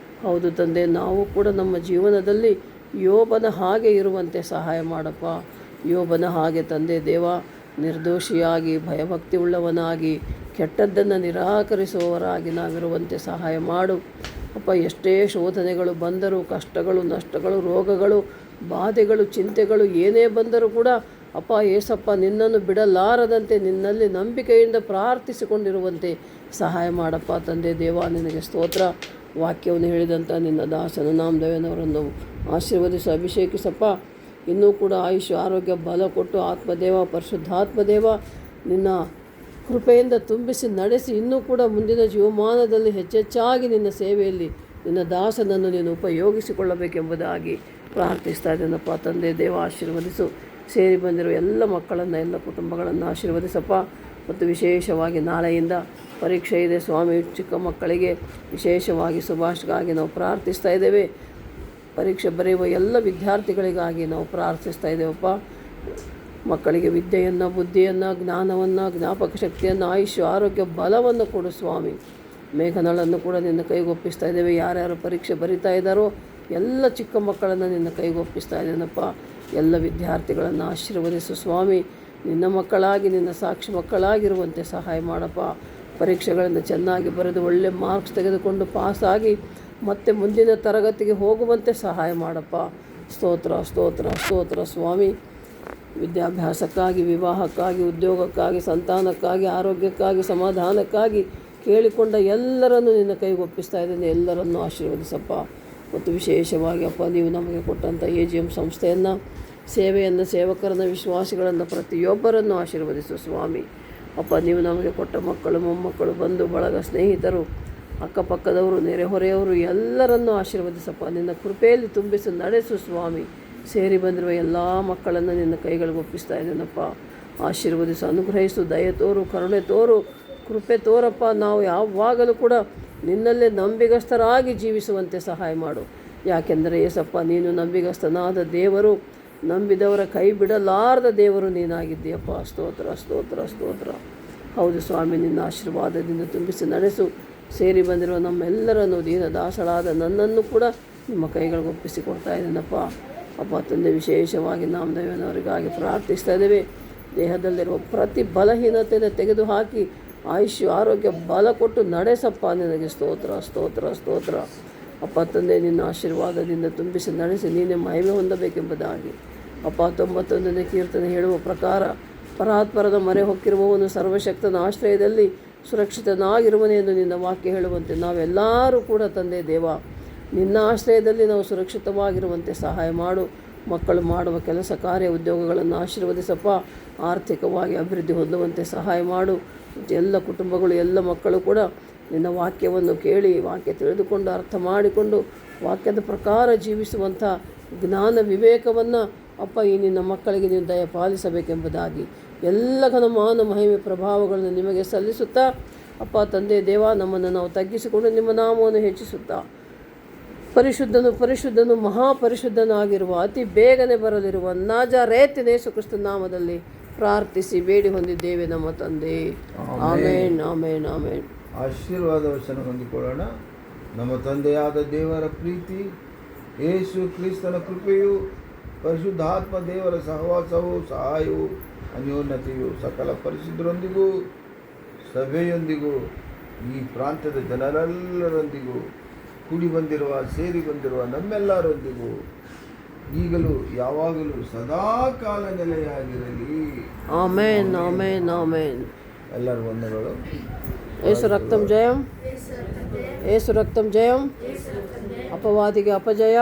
ಹೌದು ತಂದೆ, ನಾವು ಕೂಡ ನಮ್ಮ ಜೀವನದಲ್ಲಿ ಯೋಬನ ಹಾಗೆ ಇರುವಂತೆ ಸಹಾಯ ಮಾಡಪ್ಪ. ಯೋಬನ ಹಾಗೆ ತಂದೆ ದೇವ, ನಿರ್ದೋಷಿಯಾಗಿ, ಭಯಭಕ್ತಿ ಉಳ್ಳವನಾಗಿ, ಕೆಟ್ಟದ್ದನ್ನು ನಿರಾಕರಿಸುವವರಾಗಿ ನಾವಿರುವಂತೆ ಸಹಾಯ ಮಾಡು ಅಪ್ಪ. ಎಷ್ಟೇ ಶೋಧನೆಗಳು ಬಂದರೂ, ಕಷ್ಟಗಳು, ನಷ್ಟಗಳು, ರೋಗಗಳು, ಬಾಧೆಗಳು, ಚಿಂತೆಗಳು ಏನೇ ಬಂದರೂ ಕೂಡ ಅಪ್ಪ ಏಸಪ್ಪ, ನಿನ್ನನ್ನು ಬಿಡಲಾರದಂತೆ ನಿನ್ನಲ್ಲಿ ನಂಬಿಕೆಯಿಂದ ಪ್ರಾರ್ಥಿಸಿಕೊಂಡಿರುವಂತೆ ಸಹಾಯ ಮಾಡಪ್ಪ ತಂದೆ ದೇವ. ನಿನಗೆ ಸ್ತೋತ್ರ. ವಾಕ್ಯವನ್ನು ಹೇಳಿದಂಥ ನಿನ್ನ ದಾಸನ ನಾಮದೇವನವರನ್ನು ಆಶೀರ್ವದಿಸಿ ಅಭಿಷೇಕಿಸಪ್ಪ. ಇನ್ನೂ ಕೂಡ ಆಯುಷ್ಯ, ಆರೋಗ್ಯ, ಬಲ ಕೊಟ್ಟು ಆತ್ಮದೇವ, ಪರಿಶುದ್ಧಾತ್ಮದೇವ ನಿನ್ನ ಕೃಪೆಯಿಂದ ತುಂಬಿಸಿ ನಡೆಸಿ, ಇನ್ನೂ ಕೂಡ ಮುಂದಿನ ಜೀವಮಾನದಲ್ಲಿ ಹೆಚ್ಚೆಚ್ಚಾಗಿ ನಿನ್ನ ಸೇವೆಯಲ್ಲಿ ನಿನ್ನ ದಾಸನನ್ನು ನೀನು ಉಪಯೋಗಿಸಿಕೊಳ್ಳಬೇಕೆಂಬುದಾಗಿ ಪ್ರಾರ್ಥಿಸ್ತಾ ಇದ್ದೇನಪ್ಪ ತಂದೆ ದೇವ. ಆಶೀರ್ವದಿಸು. ಸೇರಿ ಬಂದಿರುವ ಎಲ್ಲ ಮಕ್ಕಳನ್ನು, ಎಲ್ಲ ಕುಟುಂಬಗಳನ್ನು ಆಶೀರ್ವದಿಸಪ್ಪ. ಮತ್ತು ವಿಶೇಷವಾಗಿ ನಾಳೆಯಿಂದ ಪರೀಕ್ಷೆ ಇದೆ ಸ್ವಾಮಿ. ಚಿಕ್ಕ ಮಕ್ಕಳಿಗೆ ವಿಶೇಷವಾಗಿ ಸುಭಾಷ್ಗಾಗಿ ನಾವು ಪ್ರಾರ್ಥಿಸ್ತಾ ಇದ್ದೇವೆ. ಪರೀಕ್ಷೆ ಬರೆಯುವ ಎಲ್ಲ ವಿದ್ಯಾರ್ಥಿಗಳಿಗಾಗಿ ನಾವು ಪ್ರಾರ್ಥಿಸ್ತಾ ಇದ್ದೇವಪ್ಪ. ಮಕ್ಕಳಿಗೆ ವಿದ್ಯೆಯನ್ನು, ಬುದ್ಧಿಯನ್ನು, ಜ್ಞಾನವನ್ನು, ಜ್ಞಾಪಕ ಶಕ್ತಿಯನ್ನು, ಆಯುಷ್ಯ, ಆರೋಗ್ಯ, ಬಲವನ್ನು ಕೊಡು ಸ್ವಾಮಿ. ಮೇಘನಳನ್ನು ಕೂಡ ನಿನ್ನ ಕೈಗೊಪ್ಪಿಸ್ತಾ ಇದ್ದೇವೆ. ಯಾರ್ಯಾರು ಪರೀಕ್ಷೆ ಬರಿತಾ ಇದ್ದಾರೋ ಎಲ್ಲ ಚಿಕ್ಕ ಮಕ್ಕಳನ್ನು ನಿನ್ನ ಕೈಗೊಪ್ಪಿಸ್ತಾ ಇದ್ದೇನಪ್ಪ. ಎಲ್ಲ ವಿದ್ಯಾರ್ಥಿಗಳನ್ನು ಆಶೀರ್ವದಿಸು ಸ್ವಾಮಿ. ನಿನ್ನ ಮಕ್ಕಳಾಗಿ, ನಿನ್ನ ಸಾಕ್ಷಿ ಮಕ್ಕಳಾಗಿರುವಂತೆ ಸಹಾಯ ಮಾಡಪ್ಪ. ಪರೀಕ್ಷೆಗಳನ್ನು ಚೆನ್ನಾಗಿ ಬರೆದು ಒಳ್ಳೆ ಮಾರ್ಕ್ಸ್ ತೆಗೆದುಕೊಂಡು ಪಾಸಾಗಿ ಮತ್ತೆ ಮುಂದಿನ ತರಗತಿಗೆ ಹೋಗುವಂತೆ ಸಹಾಯ ಮಾಡಪ್ಪ. ಸ್ತೋತ್ರ, ಸ್ತೋತ್ರ, ಸ್ತೋತ್ರ ಸ್ವಾಮಿ. ವಿದ್ಯಾಭ್ಯಾಸಕ್ಕಾಗಿ, ವಿವಾಹಕ್ಕಾಗಿ, ಉದ್ಯೋಗಕ್ಕಾಗಿ, ಸಂತಾನಕ್ಕಾಗಿ, ಆರೋಗ್ಯಕ್ಕಾಗಿ, ಸಮಾಧಾನಕ್ಕಾಗಿ ಕೇಳಿಕೊಂಡ ಎಲ್ಲರನ್ನು ನಿನ್ನ ಕೈಗೊಪ್ಪಿಸ್ತಾ ಇದ್ದೇನೆ. ಎಲ್ಲರನ್ನೂ ಆಶೀರ್ವದಿಸಪ್ಪ. ಮತ್ತು ವಿಶೇಷವಾಗಿ ಅಪ್ಪ, ನೀವು ನಮಗೆ ಕೊಟ್ಟಂಥ AGM ಸಂಸ್ಥೆಯನ್ನು, ಸೇವೆಯನ್ನು, ಸೇವಕರನ್ನು, ವಿಶ್ವಾಸಿಗಳನ್ನು, ಪ್ರತಿಯೊಬ್ಬರನ್ನು ಆಶೀರ್ವದಿಸು ಸ್ವಾಮಿ. ಅಪ್ಪ, ನೀವು ನಮಗೆ ಕೊಟ್ಟ ಮಕ್ಕಳು, ಮೊಮ್ಮಕ್ಕಳು, ಬಂಧು ಬಳಗ, ಸ್ನೇಹಿತರು, ಅಕ್ಕಪಕ್ಕದವರು, ನೆರೆಹೊರೆಯವರು ಎಲ್ಲರನ್ನೂ ಆಶೀರ್ವದಿಸಪ್ಪ. ನಿನ್ನ ಕೃಪೆಯಲ್ಲಿ ತುಂಬಿಸಿ ನಡೆಸು ಸ್ವಾಮಿ. ಸೇರಿ ಬಂದಿರುವ ಎಲ್ಲ ಮಕ್ಕಳನ್ನು ನಿನ್ನ ಕೈಗಳಿಗೆ ಒಪ್ಪಿಸ್ತಾ ಇದ್ದೇನಪ್ಪ. ಆಶೀರ್ವದಿಸು, ಅನುಗ್ರಹಿಸು, ದಯೆ ತೋರು, ಕರುಣೆ ತೋರು, ಕೃಪೆ ತೋರಪ್ಪ. ನಾವು ಯಾವಾಗಲೂ ಕೂಡ ನಿನ್ನಲ್ಲೇ ನಂಬಿಗಸ್ತರಾಗಿ ಜೀವಿಸುವಂತೆ ಸಹಾಯ ಮಾಡು. ಯಾಕೆಂದರೆ ಏಸಪ್ಪ, ನೀನು ನಂಬಿಗಸ್ತನಾದ ದೇವರು, ನಂಬಿದವರ ಕೈ ಬಿಡಲಾರದ ದೇವರು ನೀನಾಗಿದ್ದೀಯಪ್ಪ. ಸ್ತೋತ್ರ, ಸ್ತೋತ್ರ, ಸ್ತೋತ್ರ. ಹೌದು ಸ್ವಾಮಿ, ನಿನ್ನ ಆಶೀರ್ವಾದದಿಂದ ತುಂಬಿಸಿ ನಡೆಸು. ಸೇರಿ ಬಂದಿರುವ ನಮ್ಮೆಲ್ಲರನ್ನು, ದೀನ ದಾಸಳಾದ ನನ್ನನ್ನು ಕೂಡ ನಿಮ್ಮ ಕೈಗಳಿಗೆ ಒಪ್ಪಿಸಿಕೊಡ್ತಾ ಇದ್ದೇನಪ್ಪ. ಅಪ್ಪ ತಂದೆ, ವಿಶೇಷವಾಗಿ ನಾಮದೇವನವರಿಗಾಗಿ ಪ್ರಾರ್ಥಿಸ್ತಾ ಇದ್ದೇವೆ. ದೇಹದಲ್ಲಿರುವ ಪ್ರತಿ ಬಲಹೀನತೆಯನ್ನು ತೆಗೆದುಹಾಕಿ ಆಯುಷ್ಯ, ಆರೋಗ್ಯ, ಬಲ ಕೊಟ್ಟು ನಡೆಸಪ್ಪ. ನಿನಗೆ ಸ್ತೋತ್ರ, ಸ್ತೋತ್ರ, ಸ್ತೋತ್ರ. ಅಪ್ಪ ತಂದೆ, ನಿನ್ನ ಆಶೀರ್ವಾದದಿಂದ ತುಂಬಿಸಿ ನಡೆಸಿ ನೀನೇ ಮಹಿಮೆ ಹೊಂದಬೇಕೆಂಬುದಾಗಿ ಅಪ್ಪ. 91ನೇ ಕೀರ್ತನೆ ಹೇಳುವ ಪ್ರಕಾರ, ಪರಾತ್ಪರದ ಮೊರೆ ಹೊಕ್ಕಿರುವವನು ಸರ್ವಶಕ್ತನ ಆಶ್ರಯದಲ್ಲಿ ಸುರಕ್ಷಿತನಾಗಿರುವನೇ ಎಂದು ನಿನ್ನ ವಾಕ್ಯ ಹೇಳುವಂತೆ ನಾವೆಲ್ಲರೂ ಕೂಡ ತಂದೆ ದೇವ, ನಿನ್ನ ಆಶ್ರಯದಲ್ಲಿ ನಾವು ಸುರಕ್ಷಿತವಾಗಿರುವಂತೆ ಸಹಾಯ ಮಾಡು. ಮಕ್ಕಳು ಮಾಡುವ ಕೆಲಸ ಕಾರ್ಯ ಉದ್ಯೋಗಗಳನ್ನು ಆಶೀರ್ವದಿಸಪ್ಪ. ಆರ್ಥಿಕವಾಗಿ ಅಭಿವೃದ್ಧಿ ಹೊಂದುವಂತೆ ಸಹಾಯ ಮಾಡು. ಎಲ್ಲ ಕುಟುಂಬಗಳು, ಎಲ್ಲ ಮಕ್ಕಳು ಕೂಡ ನಿನ್ನ ವಾಕ್ಯವನ್ನು ಕೇಳಿ, ವಾಕ್ಯ ತಿಳಿದುಕೊಂಡು, ಅರ್ಥ ಮಾಡಿಕೊಂಡು, ವಾಕ್ಯದ ಪ್ರಕಾರ ಜೀವಿಸುವಂಥ ಜ್ಞಾನ ವಿವೇಕವನ್ನು ಅಪ್ಪ ಈ ನಿನ್ನ ಮಕ್ಕಳಿಗೆ ನೀವು ದಯಪಾಲಿಸಬೇಕೆಂಬುದಾಗಿ ಎಲ್ಲ ಘನಮಾನ ಮಹಿಮೆ ಪ್ರಭಾವಗಳನ್ನು ನಿಮಗೆ ಸಲ್ಲಿಸುತ್ತಾ ಅಪ್ಪ ತಂದೆ ದೇವ, ನಮ್ಮನ್ನು ನಾವು ತಗ್ಗಿಸಿಕೊಂಡು ನಿಮ್ಮ ನಾಮವನ್ನು ಹೆಚ್ಚಿಸುತ್ತಾ, ಪರಿಶುದ್ಧನು ಪರಿಶುದ್ಧನು ಮಹಾಪರಿಶುದ್ಧನಾಗಿರುವ ಅತಿ ಬೇಗನೆ ಬರಲಿರುವ ನಾಜರೇತಿನ ಯೇಸು ಕ್ರಿಸ್ತನ ನಾಮದಲ್ಲಿ ಪ್ರಾರ್ಥಿಸಿ ಬೇಡಿ ಹೊಂದಿದ್ದೇವೆ ನಮ್ಮ ತಂದೆ. ಆಮೇನ್, ಆಮೇನ್, ಆಮೇನ್. ಆಶೀರ್ವಾದ ವಚನ ಹೊಂದಿಕೊಳ್ಳೋಣ. ನಮ್ಮ ತಂದೆಯಾದ ದೇವರ ಪ್ರೀತಿ, ಯೇಸು ಕ್ರಿಸ್ತನ ಕೃಪೆಯು, ಪರಿಶುದ್ಧಾತ್ಮ ದೇವರ ಸಹವಾಸವು, ಸಹಾಯವು, ಅನ್ಯೋನ್ಯತೆಯು ಸಕಲ ಪರಿಶುದ್ಧರೊಂದಿಗೂ, ಸಭೆಯೊಂದಿಗೂ, ಈ ಪ್ರಾಂತ್ಯದ ಜನರೆಲ್ಲರೊಂದಿಗೂ, ಕೂಡಿ ಬಂದಿರುವ, ಸೇರಿ ಬಂದಿರುವ ನಮ್ಮೆಲ್ಲರೊಂದಿಗೂ ಈಗಲೂ ಯಾವಾಗಲೂ ಸದಾ ಕಾಲ ನೆಲೆಯಾಗಿರಲಿ. ಆಮೇನ್, ಆಮೇನ್, ಆಮೇನ್. ಎಲ್ಲರ ವಂದನೆಗಳು. యేసు రక్తం జయం, యేసు రక్తం జయం, ಅಪವಾದಿಗೆ ಅಪಜಯ,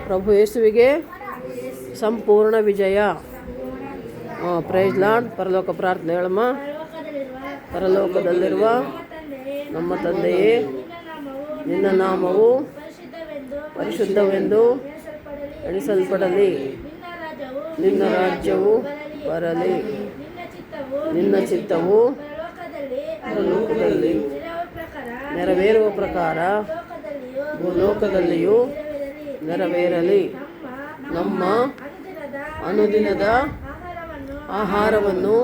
ಪ್ರಭು ಯೇಸುವಿಗೆ ಸಂಪೂರ್ಣ ವಿಜಯ. Price lord. ಪರಲೋಕ ಪ್ರಾರ್ಥನೆ ಹೇಳಮ್ಮ. ಪರಲೋಕದಲ್ಲಿರುವ ನಮ್ಮ ತಂದೆಯೇ, ನಿನ್ನ ನಾಮವು ಪರಿಶುದ್ಧವೆಂದು ಎಣಿಸಲ್ಪಡಲಿ. ನಿನ್ನ ರಾಜ್ಯವು ಬರಲಿ. ನಿನ್ನ ಚಿತ್ತವು ಪರಲೋಕದಲ್ಲಿ ನೆರವೇರುವ ಪ್ರಕಾರ ಭೂಲೋಕದಲ್ಲಿಯೂ ನೆರವೇರಲಿ. ನಮ್ಮ ಅನುದಿನದ ಆಹಾರವನ್ನು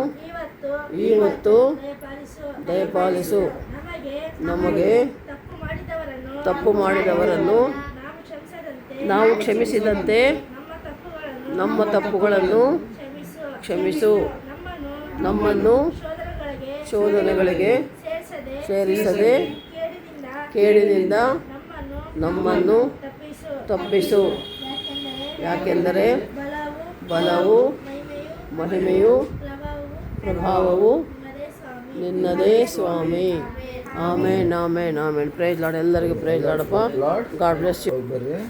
ಇವತ್ತು ದಯಪಾಲಿಸು. ನಮಗೆ ತಪ್ಪು ಮಾಡಿದವರನ್ನು ನಾವು ಕ್ಷಮಿಸಿದಂತೆ ನಮ್ಮ ತಪ್ಪುಗಳನ್ನು ಕ್ಷಮಿಸು. ನಮ್ಮನ್ನು ಶೋಧನೆಗಳಿಗೆ ಸೇರಿಸದೆ ಕೇಡಿನಿಂದ ನಮ್ಮನ್ನು ತಪ್ಪಿಸು. ಯಾಕೆಂದರೆ ಬಲವು, ಮಹಿಮೆಯು, ಪ್ರಭಾವವು ನಿನ್ನದೇ ಸ್ವಾಮಿ. Amen, amen, amen. Praise lord. ಎಲ್ಲರಿಗೂ ಪ್ರೈಸ್ ಲಾರ್ಡಪ್ಪ. God bless you. ಬರ್ರಿ.